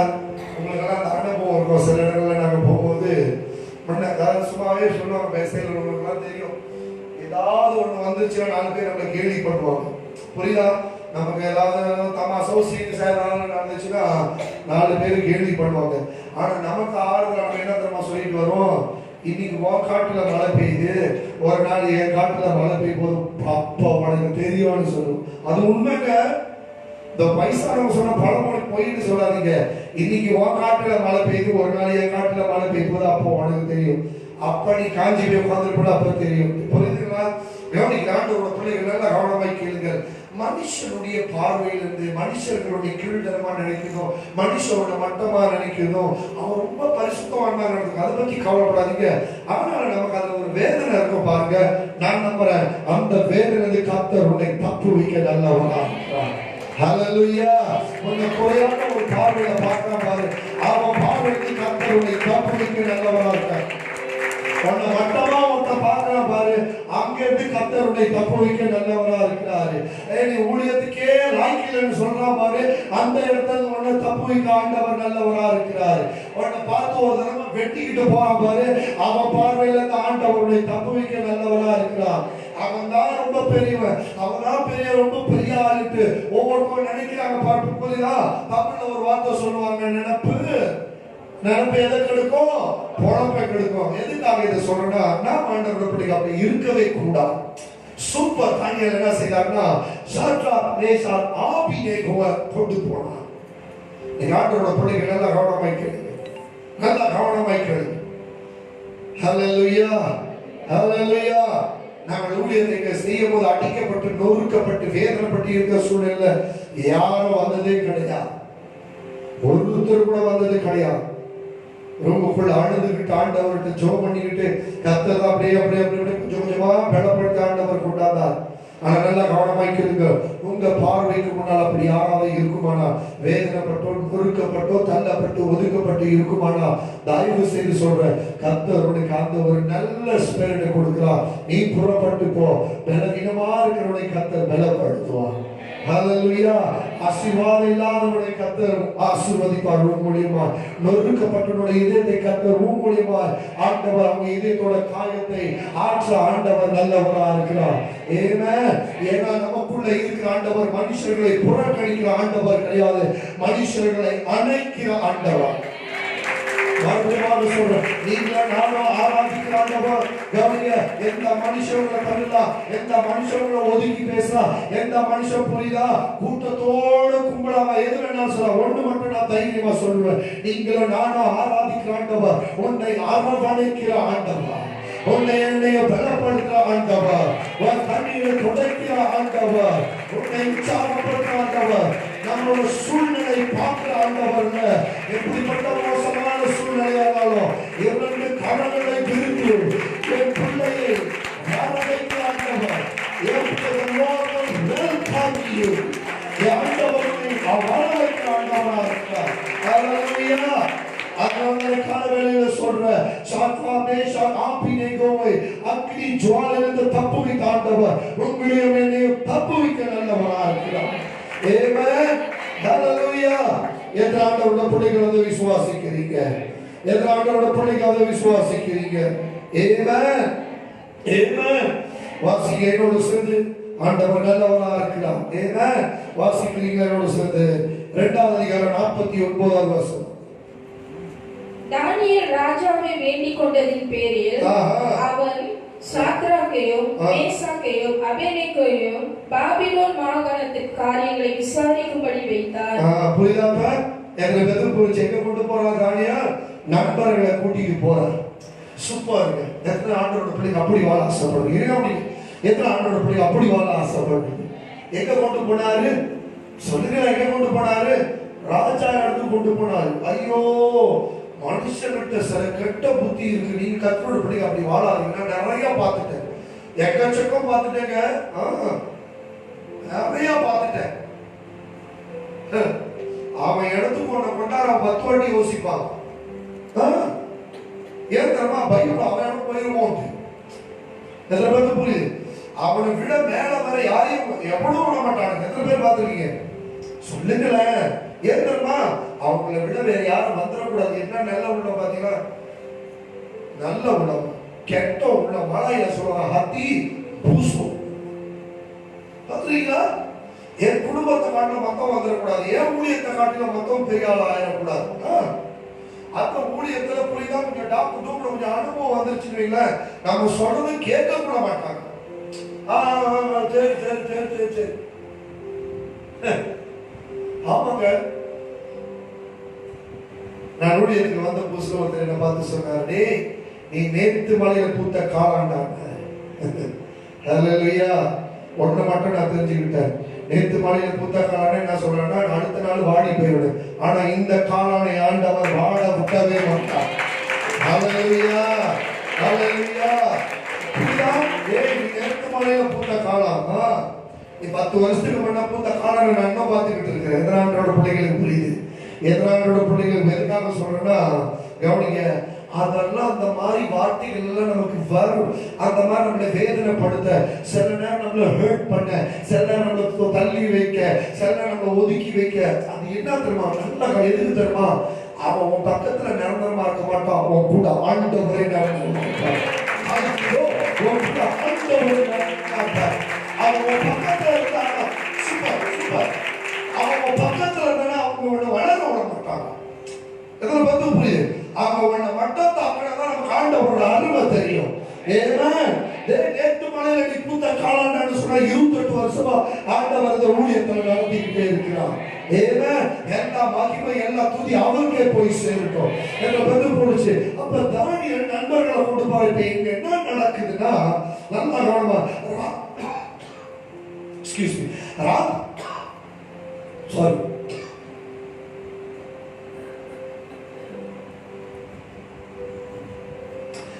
உங்களுக்கெல்லாம் அந்த அனுபவம் இருக்கும். சில இடங்கள்ல நாங்க போகும்போது முன்ன சும்மாவே சொல்லுவாங்க, எஸ்டேட்ல உங்களுக்குலாம் தெரியும், ஏதாவது ஒண்ணு வந்துச்சுன்னா 4 பேர் நம்மளை கேள்வி பண்ணுவாங்க. புரியுதா? நமக்கு ஏதாவது தமாசோ சீரியஸா ஏதாவது நடந்துச்சுன்னா 4 பேர் கேள்வி பண்ணுவாங்க. ஆனா நமக்கு ஆறுதல் நம்ம என்ன தெரியுமா சொல்லிட்டு வரோம்? இன்னைக்கு உன் காட்டுல மழை பெய்யுது, ஒரு நாள் என் காட்டுல மழை பெய்யும் போது அப்பா உனக்கு தெரியும்னு சொல்லுவோம். அது உண்மைங்க. இந்த வயசானவங்க சொன்ன பழமொழி போயிட்டு சொல்லாதீங்க. இன்னைக்கு உன் காட்டுல மழை பெய்யுது, ஒரு நாள் என் காட்டுல மழை பெய்யும் போது அப்போ உனக்கு தெரியும். அப்ப நீ காஞ்சி போய் உட்காந்துருப்ப அப்ப தெரியும். புரியுதுங்களா? ஆண்டவரோட பிள்ளைகள் நல்லா கவனமாய் கேளுங்கள். மனுஷனுடைய பார்வையிலிருந்து மனுஷர்களுடைய கீழ்தரமா நினைக்கிறதும் மனுஷனோட மட்டமா நினைக்கிறதும் அவன் ரொம்ப பரிசுத்தமா அதை பத்தி கவலைப்படாதீங்க. அதனால நமக்கு அதுல ஒரு வேதனை இருக்கும் பாருங்க. நான் நம்புறேன் அந்த வேதனை கர்த்தர் உன்னை தப்பு வைக்க நல்லவனா. ஹல்லேலூயா. உன்னை குறையான ஒரு பார்வையில பார்க்கலாம் பாரு. அவன் பார்வைக்கு கர்த்தர் உன்னை தப்பு வைக்க நல்லவனா இருக்கார். உன்னை மட்டமா ஒருத்த பார்க்கலாம் பாரு. அங்க இருந்து கர்த்தருடைய தப்பு வைக்க நல்லவரா இருக்கிறாரு. நீ ஊழியத்துக்கே லாய்க்கில்லைன்னு சொல்றான் பாரு. அந்த இடத்துல உன்னை தப்பு வைக்க ஆண்டவர் நல்லவரா இருக்கிறாரு. உன்னை பார்த்து ஒரு தடவை வெட்டிக்கிட்டு போறான் பாரு. அவன் பார்வையில அந்த ஆண்டவருடைய தப்பு வைக்க நல்லவரா இருக்கிறான். அவன் தான் ரொம்ப பெரியவன், அவன் தான் ரொம்ப பெரிய ஆளுட்டு ஒவ்வொருத்தரும் நினைக்கிறாங்க. பாட்டு புரியுதா? தமிழ்ல ஒரு வார்த்தை சொல்லுவாங்க, நினைப்பு எதை கெடுக்கும்? பொழப்பை கெடுக்கும். எதுக்காக இதை சொல்றேன்னா, நான் ஆண்டவருடைய அப்படி இருக்கவே கூடாது. சூப்பர் தானியேல் என்ன செய்தார்னா, சாத்ராக் மேஷாக் ஆபேத்நேகோவை கொண்டு போனார். நீங்க ஆண்டவரோட பிள்ளைகள் நல்லா கவனமாய் கேளுங்க, நல்லா கவனமாய் கேளுங்க. ஹல்லேலூயா, ஹல்லேலூயா. நாங்கள் ஊழியத்தை செய்யும் போது அடிக்கப்பட்டு நொறுக்கப்பட்டு வேதனைப்பட்டு இருக்கிற சூழ்நிலை யாரும் வந்ததே கிடையாது. ஒருத்தர் கூட வந்தது கிடையாது. ரொம்பக்குள்ள அழுதுகிட்டு ஆண்டவர்கிட்ட ஜெபம் பண்ணிக்கிட்டு கர்த்தர் அப்படியே அப்படியே அப்படியே கொஞ்சம் கொஞ்சமா பலப்படுத்தி ஆண்டவர் கொண்டாந்தார். ஆனா நல்லா கவனமாய்க்கிறீங்க. உங்க பார்வைக்கு முன்னால் அப்படி யாராவது இருக்குமானா, வேதனைப்பட்டோ நொறுக்கப்பட்டோ தள்ளப்பட்டு ஒதுக்கப்பட்டு இருக்குமானா, தயவு செய்து சொல்றேன், கர்த்தருடைய அந்த ஒரு நல்ல ஸ்பிரிட்டை கொடுக்கிறார். நீ புறப்பட்டு போ. பலவீனமா இருக்கிறவனை கர்த்தர் பலப்படுத்துவார். ஹல்லேலூயா. ஆசீர்வாதம் இல்லாதவனை கர்த்தர் ஆசீர்வதிப்பார் மூலியமா. நொறுக்கப்பட்டவனுடைய இதயத்தை கர்த்தர் மூலியமா ஆண்டவர் அவங்க இதயத்தோட காயத்தை ஆற்ற ஆண்டவர் நல்லவரா இருக்கிறார். ஏன்னா நமக்குள்ள இருக்கிற ஆண்டவர் மனுஷர்களை புறக்கணிக்கிற ஆண்டவர் கிடையாது, மனுஷர்களை அணைக்கிற ஆண்டவர். நீங்க நானும் ஆராதிக்கிற ஆண்டவர். எந்த மனுஷங்களை பண்ணலாம், எந்த மனுஷங்களை ஒதுக்கி பேசலாம், எந்த மனுஷன் புரியுதா கூட்டத்தோடு கும்பலாக எது வேணாலும் சொல்ல. ஒண்ணு மட்டும் நான் தைரியமா சொல்லுவேன், நீங்களும் நானும் ஆராதிக்கிற ஆண்டவர் உன்னை அரவணைக்கிற ஆண்டவர், உன்னை என்னைய பலப்படுத்துற ஆண்டவர், உன் கண்ணீரை துடைக்கிற ஆண்டவர், உன்னை உற்சாகப்படுத்துற ஆண்டவர், நம்மளோட சூழ்நிலை பார்க்கிற ஆண்டவர். எப்படிப்பட்ட மோசமான சூழ்நிலையானாலும் இரண்டு கரங்களை பிரித்து என் பிள்ளையை வரவைக்கிற ஆண்டவர். வரவைக்கிற ஆண்டவராக இருக்கிறார். அதனால காலவேளையில சொல்ற சாத்ரா மேஷாக் ஆபேத்நேகோவை அக்னி ஜுவாலையிலிருந்து தப்புவித்த ஆண்டவர் உங்களையும் என்னையும் தப்புவிக்க நல்லவராக இருக்கிறார். ஆமென். ஹல்லேலூயா. என்ற ஆண்டவருடைய பிள்ளைகள் அதை விசுவாசிக்கிறீங்க, என்ற ஆண்டவருடைய பிள்ளைகள் அதை விசுவாசிக்கிறீங்க. ஆமென், ஆமென். வாசிக்க என்னோடு சேர்ந்து ஆண்டவர் நல்லவராக இருக்கிறார். ஆமென். வாசிக்கிறீங்க என்னோடு சேர்ந்து 2ஆம் அதிகாரம் 49ஆவது வசனம். தானியேல் ராஜாவை வேண்டிக் கொண்டதின் பேரில் அவன் சாத்ராக்கையும் மேஷாக்கையும் அபேத்நேகோவையும் பாபிலோன் மாகாணத்தின் காரியங்களை விசாரிக்கும்படி வைத்தார். புரியுதாப்பா? எங்களை எதிர்ப்பு செக்க கொண்டு போறார் தானியேல், நண்பர்களை கூட்டிட்டு போறார். சூப்பர். எத்தனை ஆண்டவரோட பிள்ளைங்க அப்படி வாழ ஆசைப்படுறீங்க? எத்தனை ஆண்டவரோட பிள்ளைங்க அப்படி வாழ ஆசைப்படுறீங்க? எங்க கொண்டு போனாரு சொல்லுங்க, எங்க கொண்டு போனாரு? ராஜா இடத்துக்கு கொண்டு போனாரு. ஐயோ, மனுஷன்கிட்ட சில கெட்ட புத்தி இருக்கு. நீங்க கர்த்தரோட பிள்ளைங்க அப்படி வாழாதீங்க. நான் நிறைய பார்த்துட்டேன், எக்கச்சக்கம் பார்த்துட்டேங்க, நிறைய பார்த்துட்டேன். அவன் இடத்துக்கு கொண்டார 10 வாட்டி யோசிப்பான். ஏன் தெரியுமா? பைபிள் அவன் போயிருவோம். எத்தனை பேருக்கு புரியுது? அவனை விட மேல வர யாரையும் எவ்வளவு விட மாட்டானுங்க. எத்தனை பேர் பார்த்துருக்கீங்க சொல்லுங்களேன்? ஏன் தெரியுமா? அவங்களை விட வேற யாரும் வந்துடக்கூடாது. என்ன நல்ல உள்ளம் பாத்தீங்களா? நல்ல உள்ளம், கெட்ட உள்ளம். மலையில சொல்லுவாங்க ஹத்தி பூசும். பாத்துறீங்களா? என் குடும்பத்தை காட்டில மொத்தம் வந்துடக்கூடாது, என் ஊழியத்தை காட்டில மொத்தம் பெரிய ஆள் ஆயிடக்கூடாது. அந்த ஊழியத்துல புரியுதா? கொஞ்சம் டாக்டர் டூப்ல கொஞ்சம் அனுபவம் வந்துருச்சுன்னு வைங்களேன், நம்ம சொல்றது கேட்க கூட மாட்டாங்க. சரி சரி சரி சரி சரி. ஆமாங்க, நான் ஊழியத்துக்கு வந்த புதுசுல ஒருத்தர் என்ன பார்த்து சொன்னார், டேய் நீ நேற்று மலையில பூத்த காளாண்டாங்க. ஹல்லேலூயா. ஒண்ணு மட்டும் நான் தெரிஞ்சுக்கிட்டேன், நேத்து மலையில பூத்த காளானை என்ன சொல்றேன்னா அடுத்த நாள் வாடி போயிடும். ஆனா இந்த காளானை ஆண்டவர் வாட விட்டவே மாட்டார். ஹல்லேலூயா, ஹல்லேலூயா. நேத்து மலையில பூத்த காளான் நீ 10 வருஷத்துக்கு முன்ன பூத்த காளானை நான் இன்னும் பார்த்துக்கிட்டு இருக்கிறேன். எதிராண்டோட பிள்ளைகளுக்கு புரியுது. எதிராண்டோட பிள்ளைகளுக்கு எதுக்காக சொல்றேன்னா கவனிங்க, அதெல்லாம் அந்த மாதிரி வார்த்தைகள் எல்லாம் நமக்கு வரும். அந்த மாதிரி நம்மளை வேதனைப்படுத்த, சில நேரம் நம்மளை ஹர்ட் பண்ண, சில நேரம் நம்மளை தள்ளி வைக்க, சில நேரம் நம்மளை ஒதுக்கி வைக்க. அது என்ன தெரியுமா? நல்ல எதுக்கு தெரியுமா? அவன் உன் பக்கத்துல நிரந்தரமா இருக்க மாட்டான், அவன் கூட ஆண்டவரே நிரந்தரமா இருப்பான். அவன் உன் பக்கத்துல இருந்தாங்க சூப்பர் சூப்பர். அவன் உன் பக்கத்துல இருந்தா அவங்க உன்னை வளர விட மாட்டாங்க. எதில் வந்து புரியுது? அவங்க உன்னை மட்டும் தாக்கினாதான் நமக்கு ஆண்டவரோட அருமை தெரியும். ஏன்னா நேற்று மலையில நீ பூத்த காளான்னு சொன்னா 28 வருஷமா ஆண்டவர் அந்த ஊழியத்தில் நடத்திக்கிட்டே இருக்கிறான். ஏன்னா எல்லா மகிமை எல்லா துதி அவருக்கே போய் சேரட்டும் என்ற வந்து போடுச்சு. அப்ப தானியேல் நண்பர்களை கொண்டு போயிட்டு இங்க என்ன நடக்குதுன்னா நல்லா கவனமா எக்ஸ்கியூஸ் மீ சாரி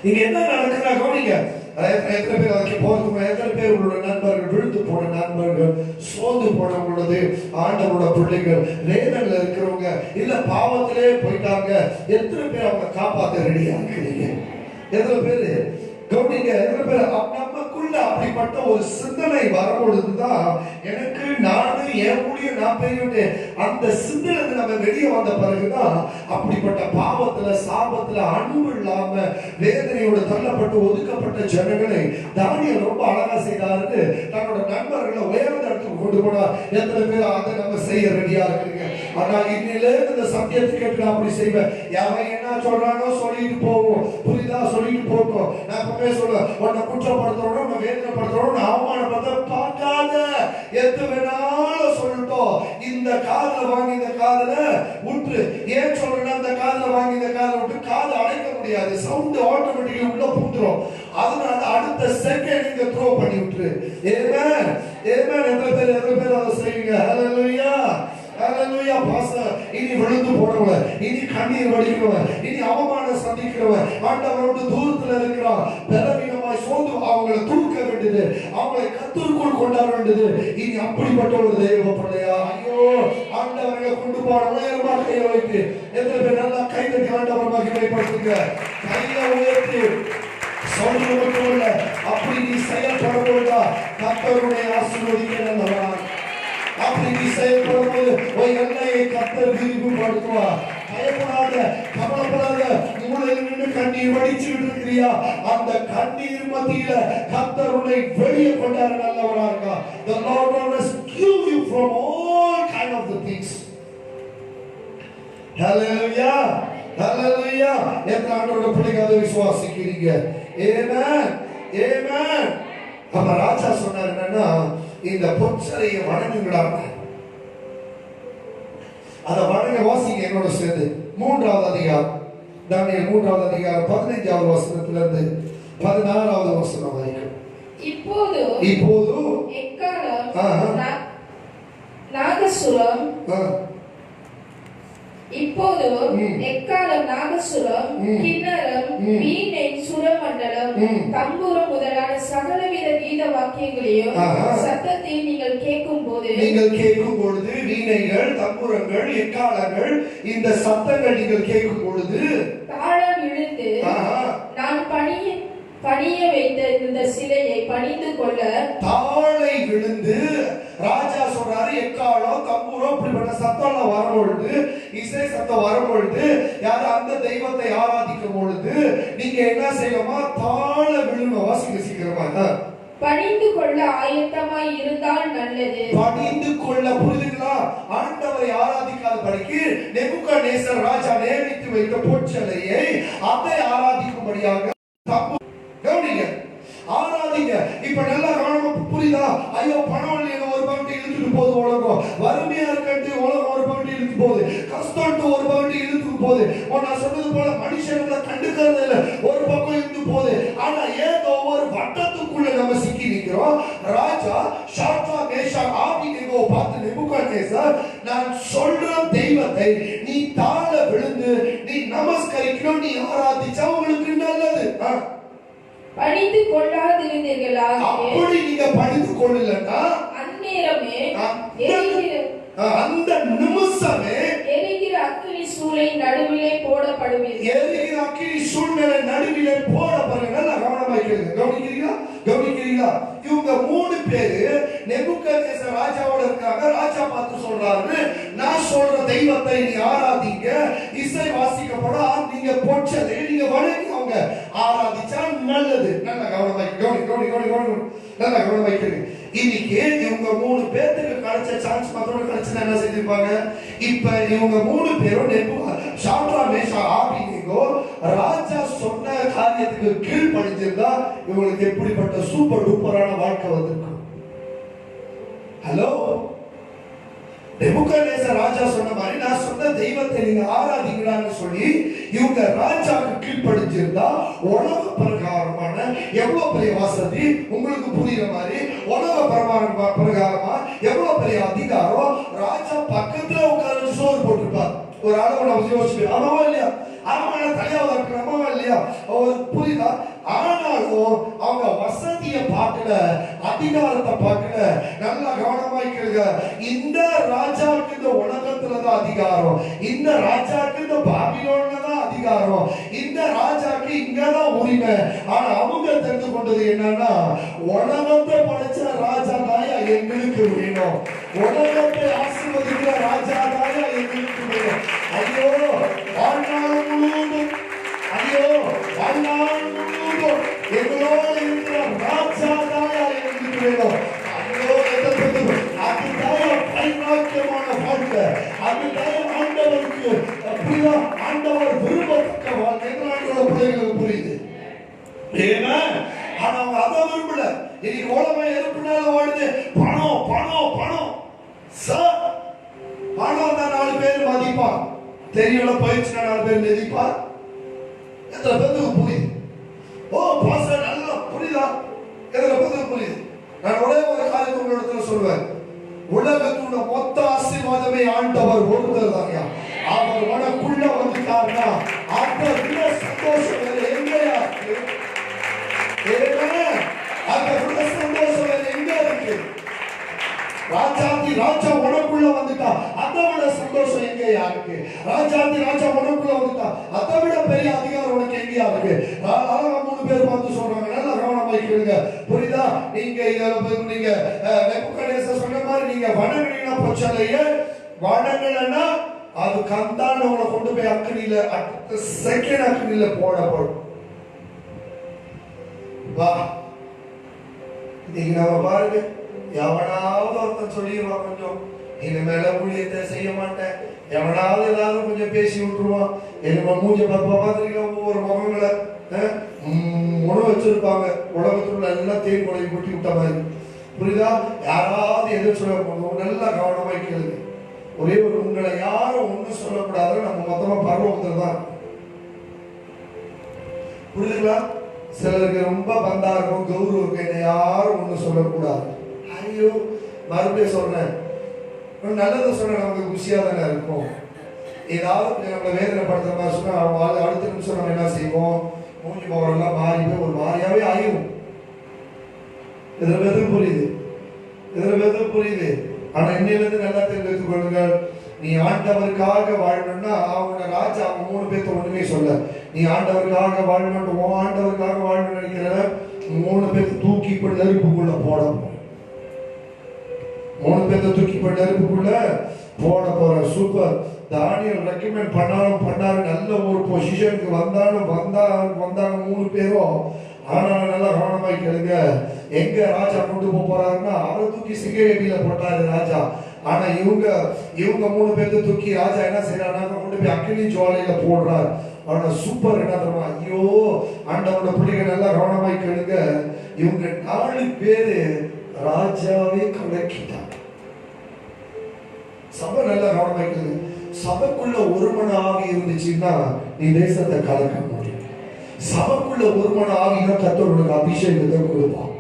இங்க என்ன நடக்குதுன்னா கவனிங்க. எத்தனை பேர் அதுக்கு போறதுக்கு எத்தனை பேர் உங்களோட நண்பர்கள், விழுந்து போன நண்பர்கள், சோர்ந்து போனவங்களோட ஆண்டவரோட பிள்ளைகள், வேதனையில இருக்கிறவங்க, இல்ல பாவத்திலே போயிட்டாங்க, எத்தனை பேர் அவங்க காப்பாத்த ரெடியா இருக்கிறீங்க? எத்தனை பேரு கவனிங்க, எத்தனை பேர் நமக்குள்ள அப்படிப்பட்ட ஒரு சிந்தனை வரும்பொழுதுதான் எனக்கு நானு என் ஊழியம் நான் பெரிய அந்த சிந்தனை நம்ம வெளியே வந்த பிறகுதான் அப்படிப்பட்ட பாவத்துல சாபத்துல அன்பு இல்லாம வேதனையோடு தள்ளப்பட்டு ஒதுக்கப்பட்ட ஜனங்களை தானியேல் ரொம்ப அழகா செய்தாருன்னு தன்னோட நண்பர்களை உயர்ந்த இடத்துக்கு கொண்டு போனா எத்தனை பேர் அதை நம்ம செய்ய ரெடியா இருக்கிறீங்க? ஆனா இன்னில இந்த சத்தியத்தை கேட்டு அப்படி செய்வேன். அவன் என்ன சொல்றானோ சொல்லிட்டு போவோம், புரிதா? சொல்லிட்டு போட்டோம். நான் எப்பவுமே சொல்லுவேன், உன்னை குற்றப்படுத்துறோம், உன்னை வேதனைப்படுத்துறோம், அவமானப்படுத்த பார்க்காத, எது வேணாலும் சொல்லட்டும். இந்த காதுல வாங்கி இந்த காதுல விட்டு. ஏன் சொல்றேன்னா இந்த காதுல வாங்கி இந்த காதுல விட்டு காது அடைக்க முடியாது, சவுண்ட் ஆட்டோமேட்டிக்கலி உள்ள பூந்துரும். அதனால அடுத்த செகண்ட் நீங்க த்ரோ பண்ணி விட்டுரு. ஆமென் ஆமென். எத்தனை பேர் அதை செய்வீங்க? ஹல்லேலூயா ஹல்லேலூயா. பாஸ்டர், இனி விழுந்து போறவங்க, இனி கண்ணீர் வடிக்கிறவங்க, இனி அவமானம் சந்திக்கிறவங்க, ஆண்டவரோட தூரத்துல இருக்கிறான், பலவீனமாய் சோர்ந்து அவங்களை தூக்க வேண்டியது, அவங்களை கர்த்தருக்குள் கொண்டாட வேண்டியது. இனி அப்படிப்பட்ட ஒரு தெய்வ பிள்ளையா? ஐயோ, ஆண்டவரை கொண்டு போற உயரமா கையை வைத்து எத்தனை பேர் நல்லா கை தட்டி ஆண்டவர் மகிமைப்படுத்துங்க. கையை உயர்த்தி சொல்றது மட்டும் இல்ல, அப்படி நீ செயல்படும்போது கர்த்தருடைய ஆசீர்வதிக்க நல்லவா. அப்படி நீ செயல்படும்போது ஒரு எல்லையை கர்த்தர் விரிவுபடுத்துவார். பயப்படாத, கவலைப்படாத. மூளையில் நின்று கண்ணீர் வடிச்சுட்டு இருக்கிறியா? அந்த கண்ணீர் மத்தியில கர்த்தர் உன்னை வெளியே கொண்டாட நல்லவரா இருக்கா. The Lord will rescue you from all kind of the things. Hallelujah, hallelujah. எத்தனை ஆண்டவரோட பிள்ளைங்க அதை விசுவாசிக்கிறீங்க? Amen, amen. அப்ப ராஜா சொன்னார் என்னன்னா, இந்த பொற்சலையை வணங்குங்கடாங்க. அத வணங்க. வாசிங்க என்னோட சேர்ந்து 3வது அதிகாரம், தானியேல் 3வது அதிகாரம் 15வது வசனத்திலிருந்து 16வது வசனம் வரைக்கும். இப்போது எக்காலம், நாகசுரம், இப்போது எக்காலம், நாகசுரம், கிண்ணரம், வீணை, சுரமண்டலம், தம்புரம் முதலான சகலவித கீத வாக்கியங்களையும் சத்தத்தையும் நீங்கள் கேட்கும் பொழுது வீணைகள், தம்புரங்கள், எக்காலங்கள், இந்த சத்தங்கள் நீங்கள் கேட்கும் பொழுது தாழம் இழுந்து நான் பணிய வைத்த இந்த சிலையை பணிந்து கொள்ள தாளை விழுந்து. ராஜா சொல்றாரு, எக்காலம், தம்புரம் இப்படிப்பட்ட சத்தம் வரும்பொழுது, இசை சத்தம் வரும்பொழுது, யாரு அந்த தெய்வத்தை ஆராதிக்கும் பொழுது நீங்க என்ன செய்யணுமா? தாழ விழுணும். வாசிக்க சீக்கிரமா. பணிந்து கொள்ள ஆயத்தமாய் இருந்தால் நல்லது. பணிந்து கொள்ள, புரியுதுங்களா? ஆண்டவரை ஆராதிக்காத படிக்கு நேபுகாத்நேசர் ராஜா நியமித்து வைத்த பொற்சலையை அதை ஆராதிக்கும்படியாக கவனிங்க, ஆராதிங்க. இப்ப நல்லா கவனமா புரியுதா? ஐயோ, பணம் இல்லைன்னு ஒரு பகுதி இழுத்துட்டு போகுது உலகம், வறுமையா இருக்கட்டு உலகம் ஒரு பகுதி இழுத்து போகுது, கஷ்டம் ஒரு பகுதி இழுத்துட்டு போகுது. நான் சொன்னது போல மனுஷங்களை கண்டுக்கிறது இல்லை, ஒரு பக்கம் இழுத்து போகுது. ஆனா ஏன் ஏதோ ஒரு வட்டத்துக்குள்ள நம்ம சிக்கி நிக்கிறோம். ராஜா ஷாத்ரா மேஷாக் ஆபேத்நேகோ பார்த்து நேபுகாத்நேசர், நான் சொல்ற தெய்வத்தை நீ தாழ விழுந்து நீ நமஸ்கரிக்கணும், நீ ஆராதிச்சா உங்களுக்கு நல்லது. பணிந்து கொள்ளாதிருந்தீர்களா? அப்படி நீங்க பணிந்து கொள்ளலன்னா அந்நேரமே அந்த நிமிஷமே எரிகிற அக்கினி சூளை நடுவிலே போடப்படுவீர்கள். எரிகிற அக்கினி சூழ்நிலை நடுவிலே போடப்படுங்க. நல்லா கவனமா கேளுங்க. கவனிக்கிறீங்களா? இவங்க 3 பேரு நேபுகாத்நேசர் ராஜாவோட இருக்காங்க. ராஜா பார்த்து சொல்றாரு, நான் சொல்ற தெய்வத்தை நீ ஆராதிங்க, இசை வாசிக்கப்படும், நீங்க பொச்சலை நீங்க வணங்கி அவங்க ஆராதிச்சா நல்லது. நல்லா கவனமா நல்லா கவனமா கேளுங்க. இன்னைக்கு இவங்க 3 பேருக்கு கிடைச்ச சான்ஸ் மத்தவங்க கிடைச்சா என்ன செஞ்சிருப்பாங்க? இப்ப இவங்க 3 பேரும் ஷாத்ரா மேஷாக் ஆபேத்நேகோ ராஜா சொன்ன காரியத்துக்கு கீழ்ப்படிஞ்சிருந்தா இவங்களுக்கு எப்படிப்பட்ட சூப்பர் டூப்பரான வாழ்க்கை வந்திருக்கும். ஹலோ, நேபுகாத்நேசர் ராஜா சொன்ன மாதிரி நான் சொன்ன தெய்வத்தை நீங்க ஆராதிங்களான்னு சொல்லி இவங்க ராஜாவுக்கு கீழ்ப்படிஞ்சிருந்தா உலக பிரகாரமான எவ்வளவு பெரிய வசதி உங்களுக்கு புரியுற மாதிரி, உலக பிரகாரமா எவ்வளவு பெரிய அதிகாரம். ராஜா பக்கத்துல உட்கார்ந்து சோறு போட்டிருப்பார். ஒரு அளவு நம்ம யோசிச்சு ஆமாவா இல்லையா? ஆமான தலையாவதா இருக்கு ஆமாவா இல்லையா? புரியுதா? ஆனாலும் அவங்க வசதியை பார்க்கல, அதிகாரத்தை பார்க்கல. நல்லா கவனமாய் கேளுங்க. இந்த ராஜாவுக்கு இந்த உலகத்துலதான் அதிகாரம், இந்த ராஜாவுக்கு இந்த பாபிலோன்ல தான் அதிகாரம், இந்த ராஜாக்கு இங்கதான் உரிமை. ஆனா அவங்க தெரிந்து கொண்டது என்னன்னா, உலகத்தை படைச்ச ராஜா தாயா எங்களுக்கு வேணும், உலகத்தை ஆசீர்வதிக்கிற ராஜா தாயா எங்களுக்கு வேணும். ஐயோ வாழ்நாள் முழுவதும், ஐயோ வாழ்நாள் முழுவதும் எங்களோடு இருக்கிற ராஜா தாயா எங்களுக்கு வேணும். ஐயோ அதுதான் பரிமாற்றமான வாழ்க்கை, அதுதான் ஆண்டவருக்கு அப்படிதான் ஆண்டவர் விரும்பத்தக்க வாழ்க்கை. எங்களோட பிள்ளைகளுக்கு புரியுது. ஏன்னா ஆனா அவங்க அதை விரும்பல. இன்னைக்கு உலகம் எதிர்ப்புனால வாழுது பணம் பணம் பணம். பணம் தான் 4 பேர் மதிப்பார், தெரியல போயிடுச்சுன்னா 4 பேர் மதிப்பார். எத்தனை பேருக்கு புரியுது? ஓ பாஸ்டர் நல்லா புரியுதா? எத்தனை பேருக்கு புரியுது? நான் ஒரே ஒரு காரியத்தை உங்களிடத்துல சொல்வேன். உலகத்தோட மொத்த ஆசீர்வாதமே ஆண்டவர் ஒருத்தர் தான்யா. அவர் உனக்குள்ள வந்துட்டாருன்னா அந்த சந்தோஷம் வேற எங்கயா இருக்கு? அந்த சந்தோஷம் வேற எங்க இருக்கு? ராஜாதி ராஜா உனக்குள்ள வந்துட்டா அதை விட சந்தோஷம் எங்கயா இருக்கு? ராஜாதி ராஜா உனக்குள்ள வந்துட்டா அதை விட பெரிய அதிகாரம் உனக்கு எங்கயா இருக்கு? 3 பேர் பார்த்து சொல்றாங்க. நல்லா கவனமா கேளுங்க. புரியுதா? நீங்க நீங்க நேபுகாத்நேசர் சொன்ன மாதிரி நீங்க வணங்கினா பொச்சலைய வணங்கலன்னா அது கந்தான உங்களை கொண்டு போய் அக்னியில அடுத்த செகண்ட் அக்னியில போடப்படும். வா, இன்னைக்கு நம்ம பாருங்க, எவனாவது ஒருத்தன் சொல்லிடுவான் கொஞ்சம் இனிமேல ஊழியத்தை செய்ய மாட்டேன், எவனாவது ஏதாவது கொஞ்சம் பேசி விட்டுருவான். என்ன மூஞ்ச பார்த்துருக்கீங்க, ஒவ்வொரு முகங்களை உணவு வச்சிருப்பாங்க, உலகத்துல எல்லாம் தேன் கொலை கொட்டி விட்ட மாதிரி. புரியுதா? யாராவது எது சொல்ல நல்லா கவனமா கேளுங்க. ஒரே ஒரு உங்களை யாரும் ஒண்ணு சொல்லக்கூடாது. நம்ம மொத்தமா பரலோகத்துல தான். புரியுதுங்களா? சிலருக்கு ரொம்ப பந்தா இருக்கும், கௌரவம் இருக்கு, என்ன யாரும் ஒண்ணு சொல்லக்கூடாது. ஐயோ மறுபடியும் சொல்றேன், நல்லது சொன்ன நமக்கு குஷியா தானே இருக்கும். ஏதாவது நம்மளை வேதனைப்படுத்துற மாதிரி சொன்னா அவங்க அடுத்த நிமிஷம் நம்ம என்ன செய்வோம்? மூஞ்சி போகிறெல்லாம் மாறி போய் ஒரு மாதிரியாவே ஆயிரும். இதுல பேருக்கு புரியுது, இதுல பேருக்கு புரியுது. ஆனா இன்னிலிருந்து நல்லா தெரிந்து கொள்ளுங்கள், நீ ஆண்டவருக்காக வாழணும்னா அவங்க ராஜா அவங்க 3 பேர்த்த ஒண்ணுமே சொல்ல. நீ ஆண்டவருக்காக வாழணும், ஆண்டவருக்காக வாழணும்னு நினைக்கிற 3 பேர்த்த தூக்கி இப்படி நெருப்புக்குள்ள போடணும். 3 பேர்த்த தூக்கி இப்படி நெருப்புக்குள்ள போட போற. சூப்பர். தானியல் ரெக்கமெண்ட் பண்ணாரு, நல்ல ஒரு பொசிஷனுக்கு வந்தாங்க 3 பேரும். ஆனாலும் நல்லா கவனமாய் கேளுங்க, எங்க ராஜா கொண்டு போறாருன்னா அவரை தூக்கி சிங்கக்கடியில போட்டாரு ராஜா. ஆனா இவங்க 3 பேர்த்த தூக்கி ராஜா என்ன செய்யறாருன்னா கொண்டு போய் அக்னி ஜுவாலையில போடுறாரு. ஆனா சூப்பர் என்ன தெரியுமா? ஐயோ ஆண்டவரோட பிள்ளைங்க நல்லா கவனமாய் கேளுங்க, இவங்க 4 பேரு ராஜாவே கலக்கிட்டாங்க. சபை நல்லா கவனமாய் கேளுங்க, சபைக்குள்ள ஒரு மன ஆவி இருந்துச்சுன்னா நீ தேசத்தை கலக்க முடியும். சபைக்குள்ள ஒரு மன ஆவினா கர்த்தருக்கு அபிஷேகத்தை கொடுப்பான்.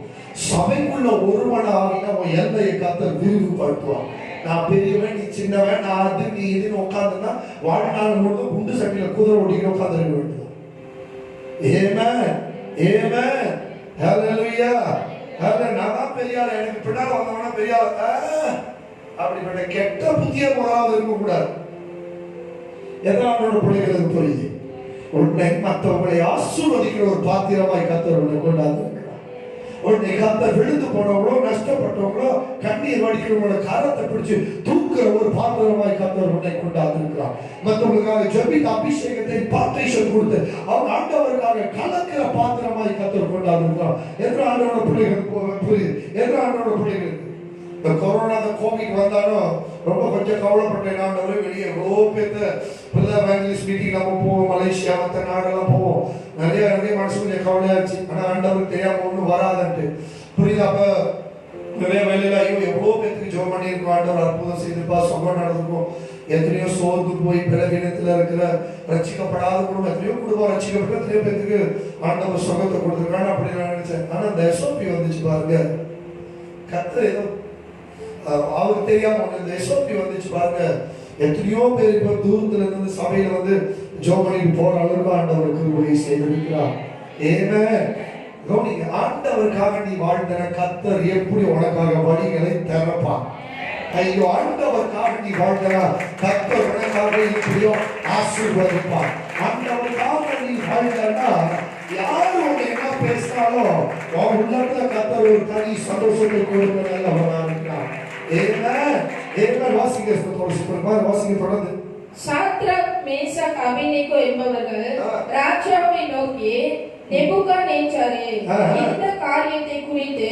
சபைக்குள்ள ஒரு மன ஆவினா உன் எல்லையை கர்த்தர் விரிவுபடுத்துவான். நான் பெரியவன், நீ சின்னவன், நான் அது நீ இதுன்னு உட்காந்துன்னா வாழ்நாள் முழுக்க குண்டு சட்டியில குதிரை ஓட்டிட்டு உட்காந்துருக்க வேண்டியது. ஆமென், ஆமென், ஹல்லேலூயா. நான் தான் பெரிய ஆள், எனக்கு பின்னால் வந்தவனா பெரிய ஆள் அப்படிப்பட்ட கெட்ட புத்திய முதலாவது இருக்கக்கூடாது. எதனால பிள்ளைகளுக்கு புரியுது? உன்னை மற்றவங்களை ஆசீர்வதிக்கிற ஒரு பாத்திரமாய் கர்த்தர் உன்னை கொண்டாந்து உன்னை கர்த்தர் விழுந்து போனவங்களோ நஷ்டப்பட்டவங்களோ கண்ணீர் வடிக்கிறவங்களோட கரத்தை பிடிச்சு தூக்குற ஒரு பாத்திரமாய் கர்த்தர் உன்னை கொண்டாந்து இருக்கிறார். மற்றவங்களுக்காக ஜெபித்த அபிஷேகத்தை பார்ட்டேஷன் கொடுத்து அவங்க ஆண்டவருக்காக கலக்கிற பாத்திரமாய் கர்த்தர் கொண்டாந்து இருக்கிறார். என்ற ஆண்டோட பிள்ளைகளுக்கு புரியுது. என்ற ஆண்டோட பிள்ளைகளுக்கு இந்த கொரோனா அந்த கோவிட் வந்தாலும் ரொம்ப கொஞ்சம் கவலைப்பட்டேன். ஆண்டவரே வெளியே எவ்வளோ பேர்த்த பிள்ளை எவாஞ்சலிஸ்ட் மீட்டிங் நம்ம போவோம், மலேசியா மற்ற நாடெல்லாம் போவோம். நிறைய மனசு கொஞ்சம் கவலையாச்சு. ஆனால் ஆண்டவருக்கு தெரியாம ஒன்றும் வராதுன்ட்டு புரியுது. அப்போ நிறைய வேலையில ஐயோ எவ்வளோ பேருக்கு ஜோம் பண்ணியிருக்கோம், ஆண்டவர் அற்புதம் செய்திருப்பா, சொந்தம் நடந்திருக்கும். எத்தனையோ சோர்ந்து போய் பலவீனத்தில் இருக்கிற ரட்சிக்கப்படாத குடும்பம், எத்தனையோ குடும்பம் ரட்சிக்கப்பட்டு எத்தனையோ பேருக்கு ஆண்டவர் சுகத்தை கொடுத்துருக்கான்னு அப்படி நான் நினைச்சேன். ஆனால் இந்த SOP வந்துச்சு பாருங்க, கர்த்தர் ஏதோ அவருக்கு தெரியாம இந்த SOP வந்துச்சு பாருங்க. எத்தனையோ பேர் இப்ப தூரத்துல இருந்து சபையில வந்து ஜோம் பண்ணிட்டு போற அளவுக்கு ஆண்டவர் கிருபை செய்திருக்கிறார். கவனிங்க, ஆண்டவருக்காக நீ வாழ்ந்தன கர்த்தர் எப்படி உனக்காக வழிகளை திறப்பான். ஐயோ, ஆண்டவருக்காக நீ வாழ்ந்தனா கர்த்தர் உனக்காக எப்படியோ ஆசீர்வதிப்பான். ஆண்டவருக்காக நீ வாழ்ந்தனா யாரு உன்னை என்ன பேசினாலும் உன் உள்ளத்துல கர்த்தர் ஒரு தனி சந்தோஷத்தை கொடுக்க நல்லவனா இருக்கிறான். சாத்ராக், மேஷாக், அபேத்நேகோ என்பவர்கள் ராஜாவை நோக்கி, நேபுகாத்நேச்சாரே, இந்த காரியத்தை குறித்து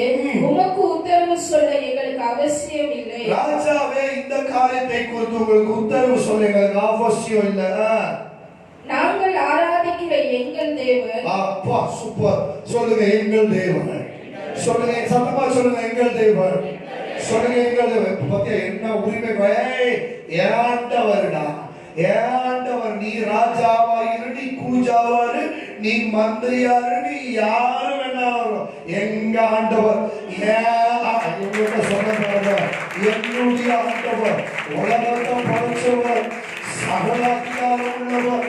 உமக்கு உத்தரவு சொல்ல எங்களுக்கு அவசியம் இல்லை. ராஜாவே, இந்த காரியத்தை குறித்து உங்களுக்கு உத்தரவு சொல்ல எங்களுக்கு அவசியம் இல்லை. நாங்கள் ஆராதிக்கிற எங்கள் தேவன். அப்பா சூப்பர். சொல்லுங்க, எங்கள் தேவன். சொல்லுங்க, சத்தமா சொல்லுங்க, எங்கள் தேவன். சொல்லுங்க, எங்கள் தேவன். பத்தியா என்ன உரிமை? ஏண்டவர்டா, ஏண்டவர். நீ ராஜாவா இரு, நீ கூஜாவாரு, நீ மந்திரியாரு, நீ யாரு வேணாலும் எங்க ஆண்டவர். சொன்ன என்னுடைய ஆண்டவர் உலகத்தை படைச்சவர், சகல அதிகாரம் உள்ளவர்,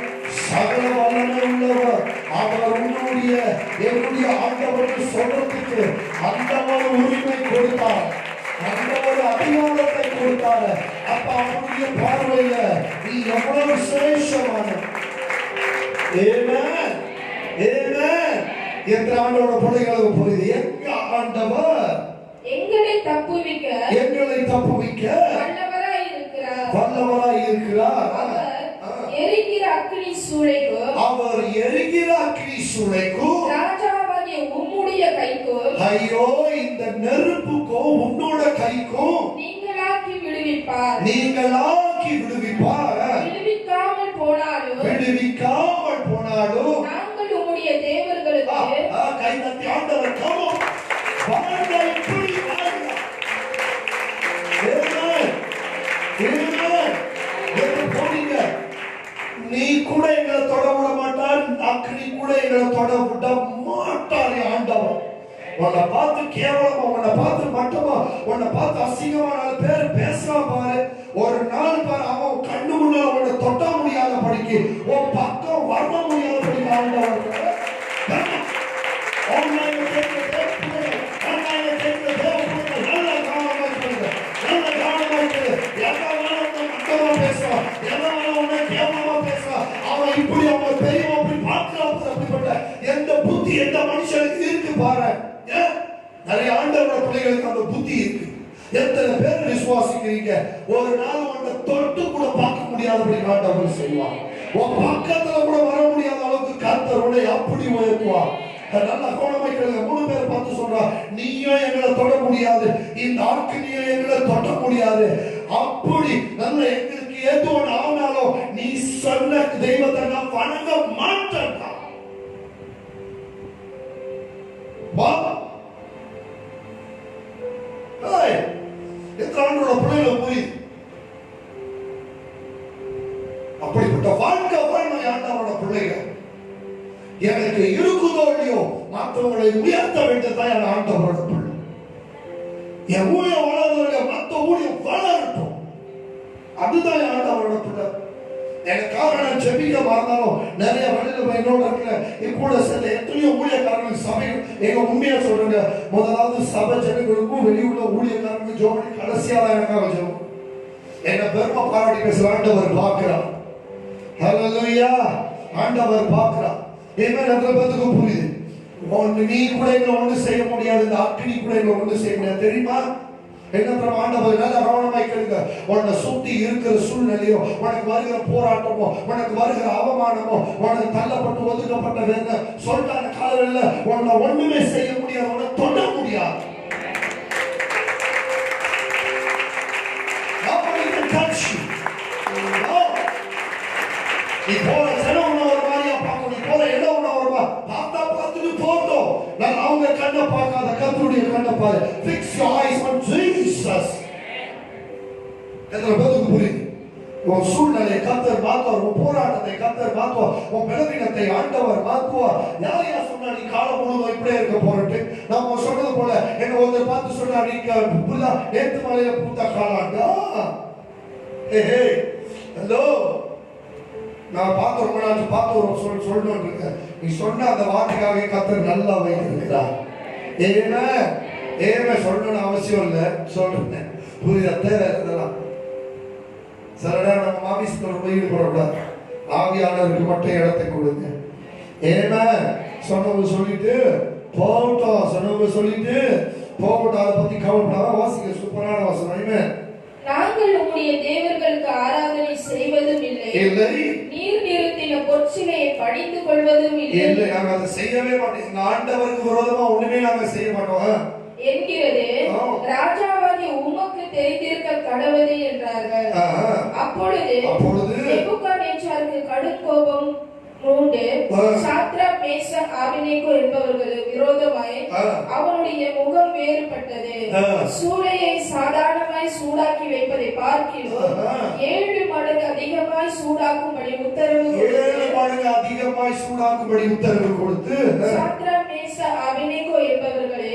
சகல வல்லமை உள்ளவர். அவர் உன்னுடைய என்னுடைய ஆண்டவருக்கு சொல்றதுக்கு அந்த ஒரு உரிமை கொடுத்தார், அந்த ஒரு அதிகாரத்தை கொடுத்தார். அப்ப அவருடைய பார்வையில நீ எவ்வளவு விசேஷமான என்ற ஆண்டோட பிள்ளைகளுக்கு புரியுது. எங்க ஆண்டவர் எங்களை தப்புவிக்க வல்லவராய் இருக்கிறார். அவர் எரிகிற அக்கினி சூளைக்கும் ராஜாவாகிய உம்முடைய கைக்கும், ஐயோ இந்த நெருப்புக்கும் உன்னோட கைக்கும் நீங்களாக்கி விடுவிப்பார். விடுவிக்காமல் போனாலும் நாங்கள் உம்முடைய தேவர்களுக்கு கை தட்டி ஆண்டவர் கமோ வாழ்ந்த இப்படி வாழ்ந்தார். போனீங்க, நீ கூட எங்களை தொட விட மாட்டார், அக்னி கூட எங்களை தொட விட மாட்டார். ஆண்டவர் உன்னை பார்த்து கேவலமா, உன்னை பார்த்து மட்டமா, உன்னை பார்த்து அசிங்கமா 4 பேர் பேசுறான் பாரு. ஒரு நாள் பாரு, அவன் கண்ணு முன்னால உன்னை தொட்ட முடியாத படிக்கு, உன் பக்கம் வர முடியாத படிக்கு ஆண்டவர் இப்படி அவங்க பெரியவங்க அப்படி பார்க்கலாம். அப்படிப்பட்ட எந்த புத்தி எந்த மனுஷனுக்கு இருக்கு பாரு. நிறைய ஆண்டவரோட பிள்ளைகளுக்கு அந்த புத்தி இருக்கு. எத்தனை பேர் விசுவாசிக்கிறீங்க? ஒரு நாள் உன்னை தொட்டு கூட பார்க்க முடியாதபடி ஆண்டவர் செய்வார். உன் பக்கத்துல கூட வர முடியாத அளவுக்கு கர்த்தர் உன்னை அப்படி உயர்த்துவார். நல்ல கோணமாய் கேளுங்க. 3 பேர் பார்த்து சொல்றா, நீயும் எங்களை தொட முடியாது, இந்த ஆக்கினியும் எங்களை தொட முடியாது. அப்படி நல்ல எங்களுக்கு ஏதோ ஒன்று ஆனாலும் நீ சொன்ன தெய்வத்தை நான் வணங்க மாட்டேன். எத்தனை பிள்ளைகளை புரியுது? அப்படிப்பட்ட வாழ்க்கை வாழ்க்கை ஆண்டவரோட பிள்ளைகள் எனக்கு இருக்குதோ இல்லையோ மற்றவங்களை உயர்த்த வேண்டியதான் என் ஆண்டவரோட பிள்ளை. என் ஊழியம் வளர்றவங்க மற்ற ஊழியம் வளரட்டும், அதுதான் என் ஆண்டவரோட பிள்ளை. எனக்காக நான் ஜெபிக்க மறந்தாலும் நிறைய வழியில் என்னோட இருக்கிற கூட சில எத்தனையோ ஊழியக்காரர்கள் சபைகள் எங்க உண்மையா சொல்றாங்க. முதலாவது சபை ஜனங்களுக்கும் வெளியுள்ள ஊழியக்காரங்களுக்கு ஜோடி கடைசியாக எனக்காக ஜெபம். என்ன பெருமை பாராட்டி பேசுற ஆண்டவர் பார்க்கிறார். ஹல்லேலூயா, ஆண்டவர் பார்க்கிறார். என்ன நன்றபத்துக்கு புரியுது. நீ கூட எங்களை ஒண்ணு செய்ய முடியாது, இந்த அக்கினி கூட எங்களை ஒண்ணு செய்ய முடியாது தெரியுமா? என்ன ஆண்டவர் நல்ல கவனமாய் கேளுங்க. உன்னை சுத்தி இருக்கிற சூழ்நிலையோ, உனக்கு வருகிற போராட்டமோ, உனக்கு வருகிற அவமானமோ, உனக்கு தள்ளப்பட்டு ஒதுக்கப்பட்ட வேற சொல்லிட்டான காலங்களில் உன்னை ஒண்ணுமே செய்ய முடியாது, உன்னை தொட முடியாது. நீ போற ஜனம் ஒரு மாதிரியா பார்க்கணும், நீ போற இடம் ஒரு பார்த்தா பார்த்துட்டு போட்டோம். நான் அவங்க கண்ணை பார்க்காத கர்த்தருடைய கண்ணை பாரு. Fix your eyes on Jesus. எத்தனை பேருக்கு புரியுது? உன் சூழ்நிலையை கர்த்தர் மாத்துவார், உன் போராட்டத்தை கர்த்தர் மாத்துவார், உன் பலவீனத்தை ஆண்டவர் மாத்துவார். யாரையா சொன்னா நீ காலம் முழுவதும் இப்படியே இருக்க போறட்டு? நம்ம சொன்னது போல என்ன ஒருத்தர் பார்த்து சொன்னா நீங்க புரிதா நேற்று மலையில பூத்த காலாண்டா. ஹலோ, நான் பார்த்து ரொம்ப நாள் பார்த்து ஒரு சொல்லணும் இருக்கேன். நீ சொன்ன அந்த வார்த்தைக்காக கர்த்தர் நல்லா வைத்திருக்கிறார். ஏமே சொல்லணும்னு அவசியம் இல்லை, சொல்றேன் புரியுதா? தேவை இதெல்லாம் சரிடா. நம்ம ஆபீஸ்க்கு போய் ஈடுபடக்கூடாது, ஆவியாளருக்கு மட்டும் இடத்தை கொடுங்க. ஏன்னா சொன்னவங்க சொல்லிட்டு போகட்டும், சொன்னவங்க சொல்லிட்டு போகட்டும், அதை பத்தி கவலைப்படாத. வாசிக்க சூப்பரான வசனம். நாங்கள் உம்முடைய தேவர்களுக்கு ஆராதனை செய்வதும் இல்லை, நீர் நிறுத்தின பொற்சிலையை படித்து கொள்வதும் இல்லை. நாங்கள் அதை செய்யவே மாட்டோம், ஆண்டவருக்கு விரோதமா ஒண்ணுமே நாங்கள் செய்ய மாட்டோம் என்கிறது ராஜாவாகிய உமக்கு தெரிந்திருக்க கடவுளே என்றார்கள். அப்பொழுது நேபுகாத்நேச்சாருக்கு கடும் கோபம் மூண்டு சாத்ராக், மேஷாக், ஆபேத்நேகோ என்பவர்களுக்கு விரோதமாய் அவனுடைய முகம் வேறுபட்டது. சூளையை சாதாரணமாய் சூடாக்கி வைப்பதை பார்க்கிலும் 7 மடங்கு அதிகமாய் சூடாக்கும்படி உத்தரவு கொடுத்து சாத்ராக், மேஷாக், ஆபேத்நேகோ என்பவர்களே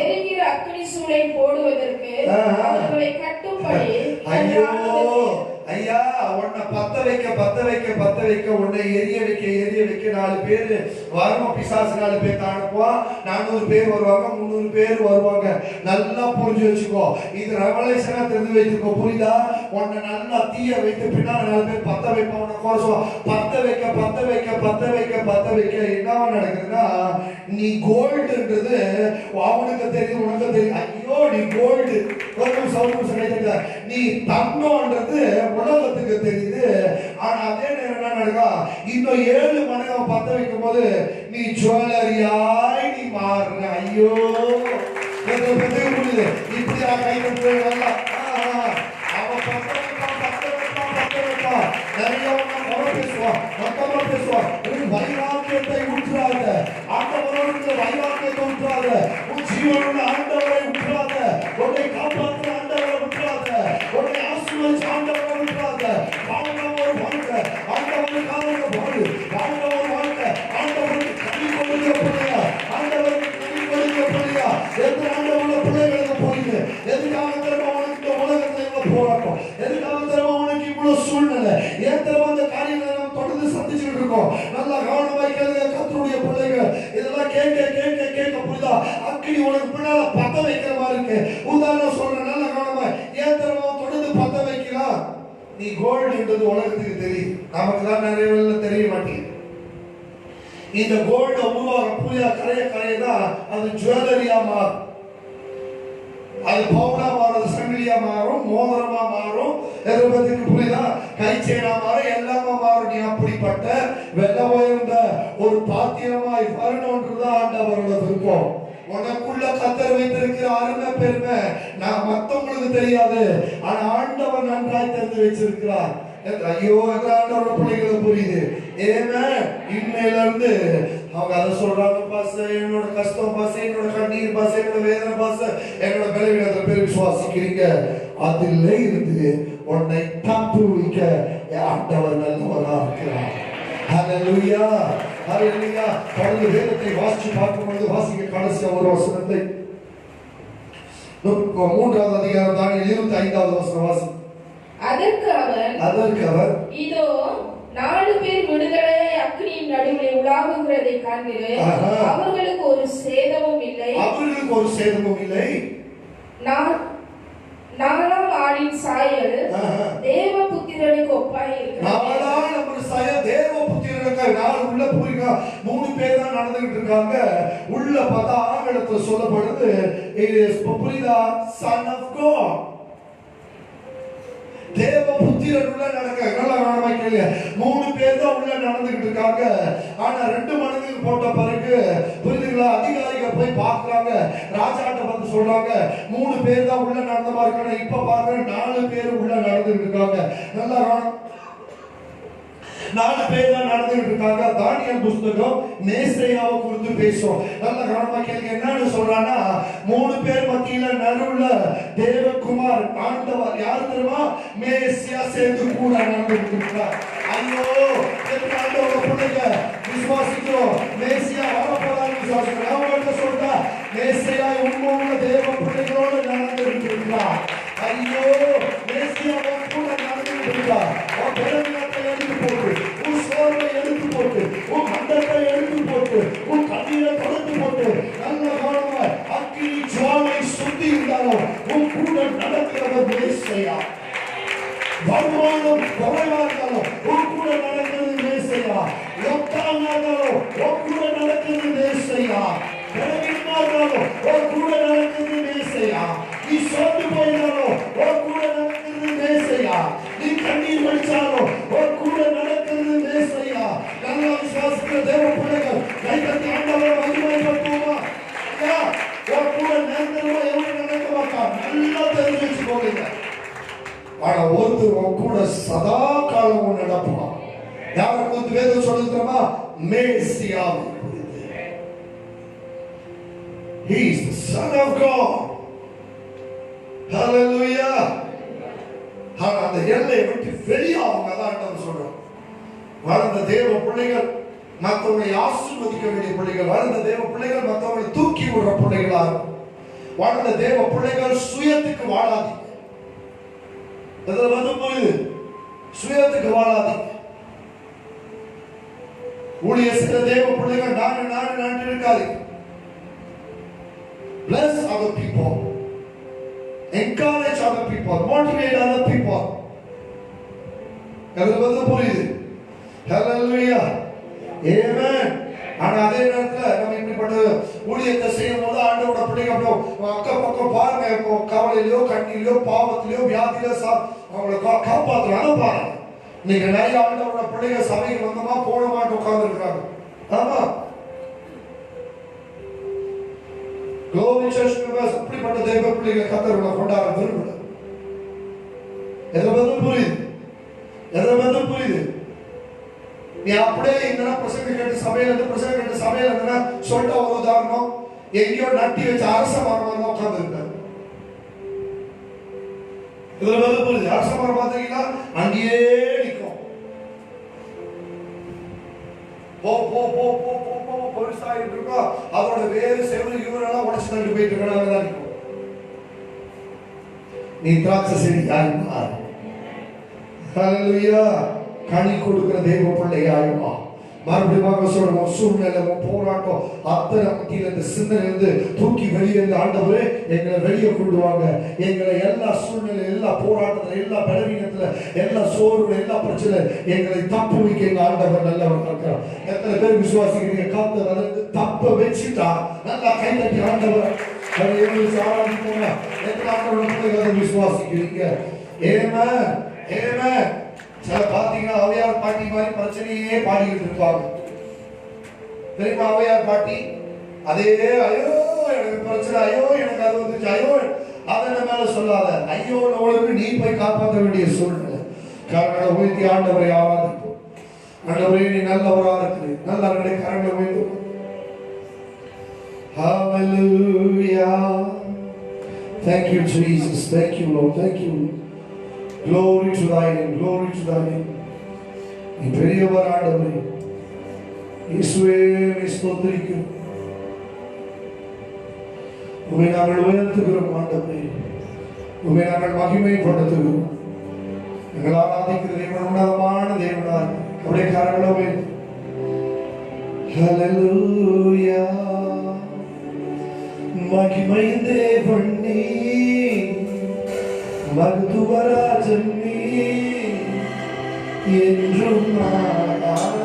எரிகிற அக்கினி சூளை போடுவதற்கு அவர்களை கட்டும்படி ஐயா உன்னை பத்த வைக்க உன்னை எரிய வைக்க 4 பேர் வரும். பிசாசு 4 பேர் அனுப்புவான், 400 பேர் வருவாங்க, 300 பேர் வருவாங்க. நல்லா புரிஞ்சு வச்சுக்கோ, இது ரெவலேஷனா தெரிஞ்சு வச்சுக்கோ, புரியுதா? உன்னை நல்லா தீய வைத்து பின்னால 4 பேர் பத்த வைப்பான். உன்னை கோசம் பத்த வைக்க என்னவா நடக்குதுன்னா, நீ கோல்டுன்றது அவனுக்கு தெரியும், உனக்கு தெரியும். ஐயோ நீ கோல்டு, நீ தங்கம்ன்றது உலகத்துக்கு தெரியுது. ஆனா அதே நேரம் என்ன நடக்கும், இன்னும் 7 மடங்கு பத்த வைக்கும் போது நீ ஜுவல்லரியாய் நீ மாறுற. ஐயோ புரியுது? இப்படியா கை நல்லா அவன் பத்த வைப்பான், நிறைய பேசுவான். வைராக்கியத்தை ஊற்றாத, ஆண்டவரோடு வைராக்கியத்தை ஊற்றாத, உன் ஜீவனோட ஆண்டவரை ஊற்றாத, உன்னை காப்பாற்ற ஆண்டவரை ஊற்றாத, உன்னை ஆசீர்வதிச்ச ஆண்டவரை ஊற்றாத. வாழ்க்கை ஒரு வாழ்க்கை, ஆண்டவருக்காக வாழு. வாழ்க்கை ஒரு வாழ்க்கை, ஆண்டவருக்கு கனி கொடுக்க பிள்ளையா, ஆண்டவருக்கு கனி கொடுக்க பிள்ளையா. எந்த ஆண்டவரோட பிள்ளைகளுக்கு போயிடு? எதுக்காக திரும்ப உனக்கு இந்த உலகத்துல இவ்வளவு போராட்டம்? எதுக்காக திரும்ப உனக்கு இவ்வளவு சூழ்நிலை? ஏன் திரும்ப அந்த காரியங்களை நம்ம தொடர்ந்து சந்திச்சுட்டு இருக்கோம்? நல்லா கவனமாய் கேளுங்க கர்த்தருடைய பிள்ளைகள். இதெல்லாம் கேட்க புரியுதா? அக்கினி உனக்கு பின்னால பத்த வைக்கிற மாதிரி இருக்கு. உதாரணம் சொல்றேன், நல்ல கவனமாய். ஏன் திரும்ப தொடர்ந்து பத்த வைக்கலாம்? நீ கோல்டுன்றது உலகத்துக்கு தெரியும், நமக்கு தான் நிறைய தெரிய மாட்டேங்குது. இந்த கோல்டு உருவாக புரியா கரையதான் அது ஜுவல்லரியா மாறும், அது பவுடா மாறும், சங்கிலியா மாறும், மோதிரமா மாறும், எதிர்பத்துக்கு புரியுதா? கை செயினா மாறும், எல்லாமா மாறும். நீ அப்படிப்பட்ட வெள்ள உயர்ந்த ஒரு பாத்திரமாய் வரணும்ன்றதுதான் ஆண்டவரோட விருப்பம். உனக்குள்ள கர்த்தர் வைத்திருக்கிற அருமை பெருமை நான் மத்தவங்களுக்கு தெரியாது, ஆனா ஆண்டவர் நன்றாய் தெரிந்து வச்சிருக்கிறார். ஐயோ ஆண்டவரோட பிள்ளைகளுக்கு புரியுது. ஏன்னா இன்மையில இருந்து அவங்க அதை சொல்றாங்க, பாச என்னோட கஷ்டம் பாச, என்னோட கண்ணீர் பாச, என்னோட வேதனை பாச, என்னோட பலவீனத்தை பேர் விசுவாசிக்கிறீங்க. அதில் இருந்து உன்னை தப்பு வைக்க ஆண்டவர் நல்லவரா இருக்கிறார். ஹalleluya ஹalleluya. தொடர்ந்து வேதத்தை வாசித்து பார்க்கும்போது வாசிக்க கடைசியா ஒரு வசனத்தை 3வது அதிகாரம் தானியேல் 25வது வசனம் வாசி. அதற்கு அவர் இதோ 4 பேர் விடுதலையை அக்கினியின் நடுவிலே உலாவுகிறதை கண்டு அவர்களுக்கு ஒரு சேதமும் இல்லை. நாலாம் ஆணின் சாயல் தேவபுத்திரனுக்கு ஒப்பாய் இருக்கிறது. உள்ள புரியுங்க. 3 பேர் தான் நடந்துகிட்டு இருக்காங்க. உள்ள பார்த்தா ஆங்கிலத்தில் சொல்லப்படுது புரியுதா, சன் ஆஃப் காட், தேவ புத்திரன் உள்ள நடக்க. நல்லா கவனமா கேளுங்க. 3 பேர் தான் உள்ள நடந்துகிட்டு இருக்காங்க. ஆனா 2 மடங்குக்கு போட்ட பிறகு புரியுதுங்களா, அதிகாரிகள் போய் பார்க்கறாங்க. ராஜாட்ட வந்து சொல்றாங்க 3 பேர் தான் உள்ள நடந்த மாதிரி இருக்காங்க. இப்ப பாருங்க 4 பேர் உள்ள நடந்துகிட்டு இருக்காங்க. நல்லா 4 பேர் தான் நடந்துகிட்டு இருக்காங்க. தானியேல் புத்தகம் மேசையாவை குறித்து பேசும். நல்ல கவனமா கேளுங்க. என்னன்னு சொல்றானா, 3 பேர் மத்தியில நடுவுல தேவகுமார் ஆண்டவர் யார் தெரியுமா, மேசியா சேர்ந்து கூட நடந்துகிட்டு இருக்கிறார். ஐயோ, ஆண்டவரோட பிள்ளைங்க விசுவாசிக்கிறோம், மேசியா வரப்போறாரு விசுவாசிக்கிறோம். அவங்கள்ட்ட சொல்றா, மேசியா உண்மையுள்ள தேவ பிள்ளைகளோடு நடந்துகிட்டு இருக்கிறார். ஐயோ, மேசியா கூட நடந்துகிட்டு இருக்கிறார். எடுத்து போட்டு, உன் சோர்வை எடுத்து போட்டு, உன் கண்டத்தை எடுத்து போட்டு, உன் கண்ணீரை தொடர்ந்து போட்டு, நல்ல கவனமா அக்கினி ஜுவாலை சுத்தி இருந்தாலும் உன் கூட நடக்கிறவர் மேசையா. வருமானம் குறைவா இருந்தாலும் உன் கூட நடக்கிறது மேசையா. லொக்கானா இருந்தாலும் உன் கூட நடக்கிறது மேசையா. பலவீனமா இருந்தாலும் உன் கூட நடக்கிறது மேசையா. நீ சோர்ந்து போயிருந்தாலும் உன் கூட நடக்கிறது மேசையா. நீ கண்ணீர் வடிச்சாலும் உன் கூட நடக்கிறது மேசையா. நல்ல விசுவாசிக்கிற தேவ பிள்ளைகள் கை தட்டி ஆண்டவரை மகிமைப்படுத்துவோமா? உன் கூட நிரந்தரமா எவரும் நடக்க மாட்டான். நல்லா தெரிஞ்சு வச்சுக்கோங்க. ஆனா ஒருத்தர் உன் கூட சதா காலமும் நடப்பான். யாரை குறித்து வேதம் சொல்லுகிறோமா? மேசியாவை குறித்து. He is the Son of God. Hallelujah. அந்த எல்லையை விட்டு வெளியாகுங்க தான் ஆண்டவர் சொல்றோம். வளர்ந்த தேவ பிள்ளைகள் மற்றவங்களை ஆசீர்வதிக்க வேண்டிய பிள்ளைகள், வளர்ந்த தேவ பிள்ளைகள் மற்றவங்களை தூக்கி விடுற பிள்ளைகளா இருக்கும். வளர்ந்த தேவ பிள்ளைகள் சுயத்துக்கு வாழாதீங்க. இதுல வந்து புரியுது, சுயத்துக்கு வாழாதீங்க. ஊழிய சில தேவ பிள்ளைகள் நான் இருக்காதீங்க. Bless other people. Encourage other people, motivate other people. அது வந்து புரியுது. Hallelujah. Amen. ஆனா அதே நேரத்துல நம்ம இப்படிப்பட்ட ஊழியத்தை செய்யும் போது ஆண்டவரோட பிள்ளைங்க அக்கம் பக்கம் பாருங்க, கவலையிலயோ கண்ணீரிலயோ பாவத்திலயோ வியாதியிலோ அவங்களை காப்பாற்றுறாங்க பாருங்க. நீங்க நிறைய ஆண்டவரோட பிள்ளைங்க சபைக்கு வந்தமா போன மாட்டு உட்கார்ந்து இருக்காங்க. ஆமா, Glory Church members அப்படிப்பட்ட தேவ பிள்ளைகள் கர்த்தரை கொண்டாட விரும்புகிறார். எதை வந்து புரியுது. நீ அப்படியே இந்த பிரசங்க கேட்டு சபையில இருந்தா சொல்லிட்ட ஒரு உதாரணம், எங்கேயோ நட்டி வச்ச அரச மரம் தான் உட்கார்ந்து இருக்காரு. இதுல வந்து புரியுது. அரச மரம் பார்த்தீங்கன்னா அங்கேயே நிற்கும். பெருசாகிட்டு இருக்கோம், அதோட வேறு செவரு இவரெல்லாம் உடச்சு தள்ளி போயிட்டு இருக்கா. நீ திராட்சை செடி யாருமா? ஹல்லேலூயா. கனி கொடுக்கிற தேவ பிள்ளையாயுமா. மறுபடியும் சொல்றோம், சூழ்நிலை போராட்டம் அத்தனை மத்தியில் இந்த சிந்தனையிலிருந்து தூக்கி வெளியே ஆண்டவரே எங்களை வெளியே கொண்டு வாங்க. எங்களை எல்லா சூழ்நிலை, எல்லா போராட்டத்துல, எல்லா பலவீனத்துல, எல்லா சோர்வுல, எல்லா பிரச்சனை எங்களை தப்பு வைக்க எங்க ஆண்டவர் நல்லவர் இருக்கிறார். எத்தனை பேர் விசுவாசிக்கிறீங்க? கர்த்தர் வந்து தப்ப வச்சுட்டா நல்லா கை தட்டி ஆண்டவர் ஆரம்பிப்போங்க. எத்தனை ஆண்டவர் விசுவாசிக்கிறீங்க? ஆமென், ஆமென். சில பாத்தீங்கன்னா அவையார் பாட்டி மாதிரி பிரச்சனையே பாடிக்கிட்டு இருப்பாங்க. தெரியுமா அவையார் பாட்டி? அதே ஐயோ எனக்கு பிரச்சனை, ஐயோ எனக்கு அது வந்துச்சு, ஐயோ அதன் மேல சொல்லாத. ஐயோ நம்மளுக்கு நீ போய் காப்பாற்ற வேண்டிய சூழ்நிலை. காரணம் உயர்த்தி ஆண்டவரை ஆராதிப்போம். ஆண்டவரே நீ நல்லவரா இருக்கிறீர். நல்லவருடைய கரங்களை உயர்த்து. Hallelujah. Thank you Jesus. Thank you Lord. Thank you. Glory to thy name. Glory to thy name. நீ பெரியவர் ஆண்டவரே. இயேசுவே ஸ்தோத்திரிக்கிறோம். உம்மை நாங்கள் உயர்த்துகிறோம் ஆண்டவரே. உம்மை நாங்கள் மகிமைப்படுத்துகிறோம். எங்கள் ஆராதிக்கிற தேவன் உன்னதமான தேவனார். அப்படியே கரங்களோடு ஹல்லேலூயா. மகிமை தேவன் நீ, மருத்துவராஜன் நீ, என்றும் நாடாத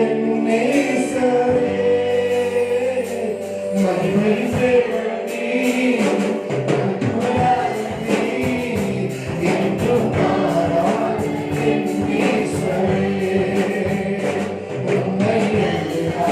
என் நேசரே. மகிமை தேவன் நீ, மருத்துவராஜன் நீ, என்றும் நாடாத என் நேசரே. உம்மை ஆராதிக்கிறேன்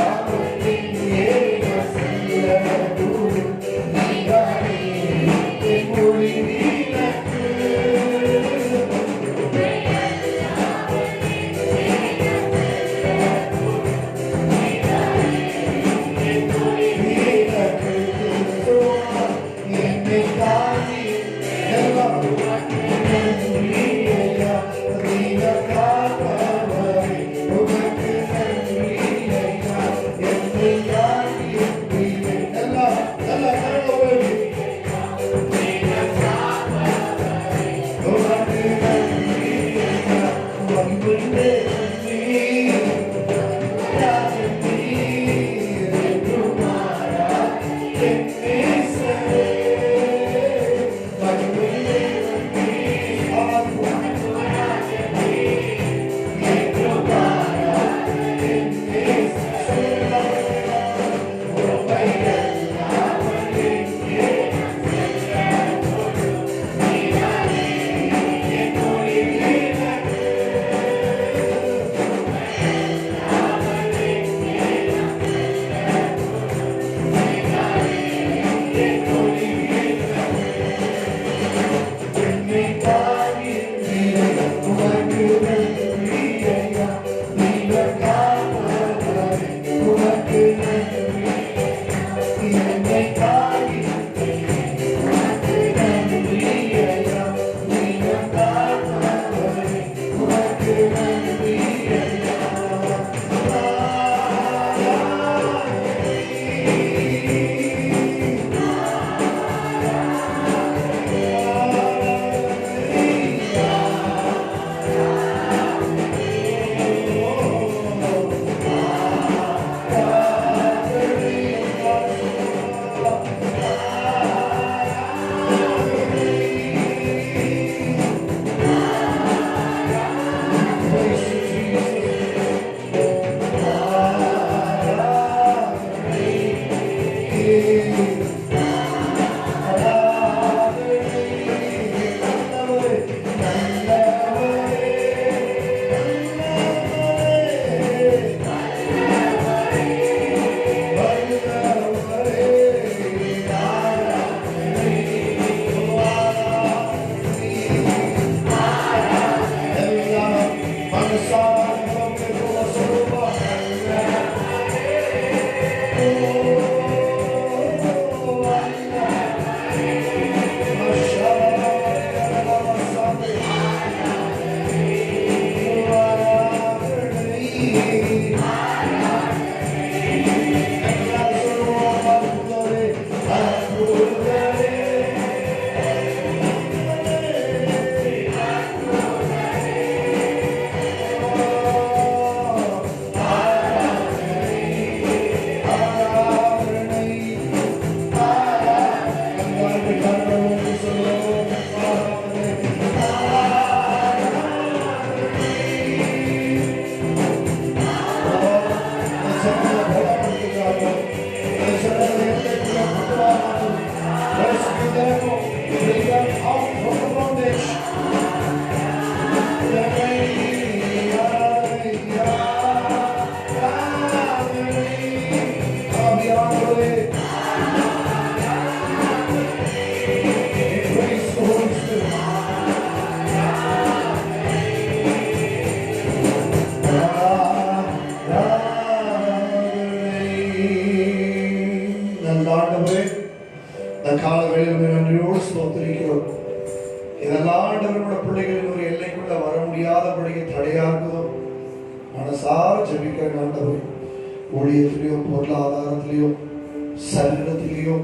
ஊழியத்திலேயோ பொருளாதாரத்திலேயோ சரீரத்திலேயோ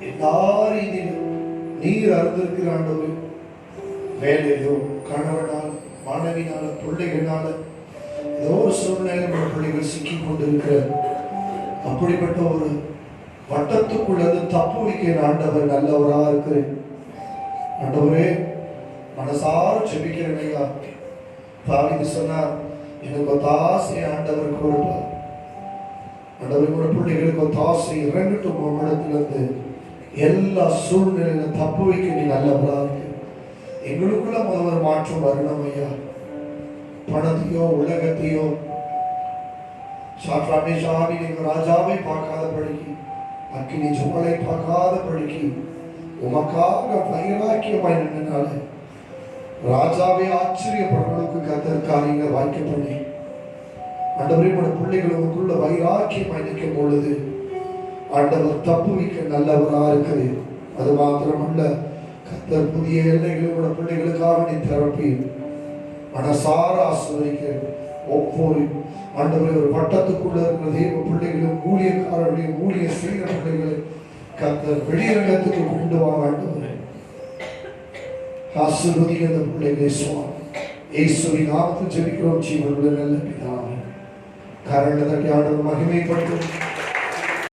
எல்லா ரீதியிலும் நீர் அறிந்திருக்கிற ஆண்டவரே, வேலையிலோ கணவனால மனைவினால பிள்ளைகளால ஏதோ ஒரு சூழ்நிலை பிள்ளைகள் சிக்கி கொண்டிருக்கிற அப்படிப்பட்ட ஒரு வட்டத்துக்குள்ளது தப்பு வைக்க ஆண்டவர் நல்லவரா இருக்கிறேன். ஆண்டவரே, மனசார செபிக்கிறேன் ஐயா. தாவீது சொன்னார், எனக்கு ஒத்தாசை ஆண்டவர் கொடுப்பார். ஆண்டவர் கூட பிள்ளைகளுக்கு ஒத்தாசை இறங்கட்டும். உங்களிடத்திலிருந்து எல்லா சூழ்நிலையில தப்பு வைக்க நீ நல்லவரா இருக்கு. எங்களுக்குள்ள முதல்வர் மாற்றம் வரணும் ஐயா. பணத்தையோ உலகத்தையோ சாமி நீங்கள் ராஜாவை பார்க்காத படிக்கு, அக்கினி ஜுமலை பார்க்காத படிக்கு உமக்காக வைராக்கியமாய் நின்றனால ராஜாவை ஆச்சரியப்படுறவங்களுக்கு கத்தர் காரியங்கள் வாய்க்க பண்ணி ஆண்டவரே, பிள்ளைகளுக்குள்ள வைராக்கியமாய் நிற்கும் பொழுது ஆண்டவர் தப்பு வைக்க நல்லவரா இருக்குது. அது மாத்திரமல்ல, கத்தர் புதிய எல்லைகளோட பிள்ளைகளுக்காக நீ திறப்பி மனசார ஆசிர்வதிக்க ஒவ்வொரு ஆண்டவரே ஒரு வட்டத்துக்குள்ள இருக்கிற தெய்வ பிள்ளைகளும் ஊழியக்காரர்களையும் ஊழிய செய்கிற பிள்ளைகளை கத்தர் வெளியரங்கத்துக்கு கொண்டு வாங்க ஆண்டவரே. ஆசீர்வதிக்க அந்த பிள்ளைகளை சுவாமி இயேசுவின் நாமத்தில் ஜெபிக்கிறோம் ஜீவனுள்ள நல்ல பிதாவே. கரங்களை தட்டி ஆண்டவர் மகிமைப்படுத்தும்.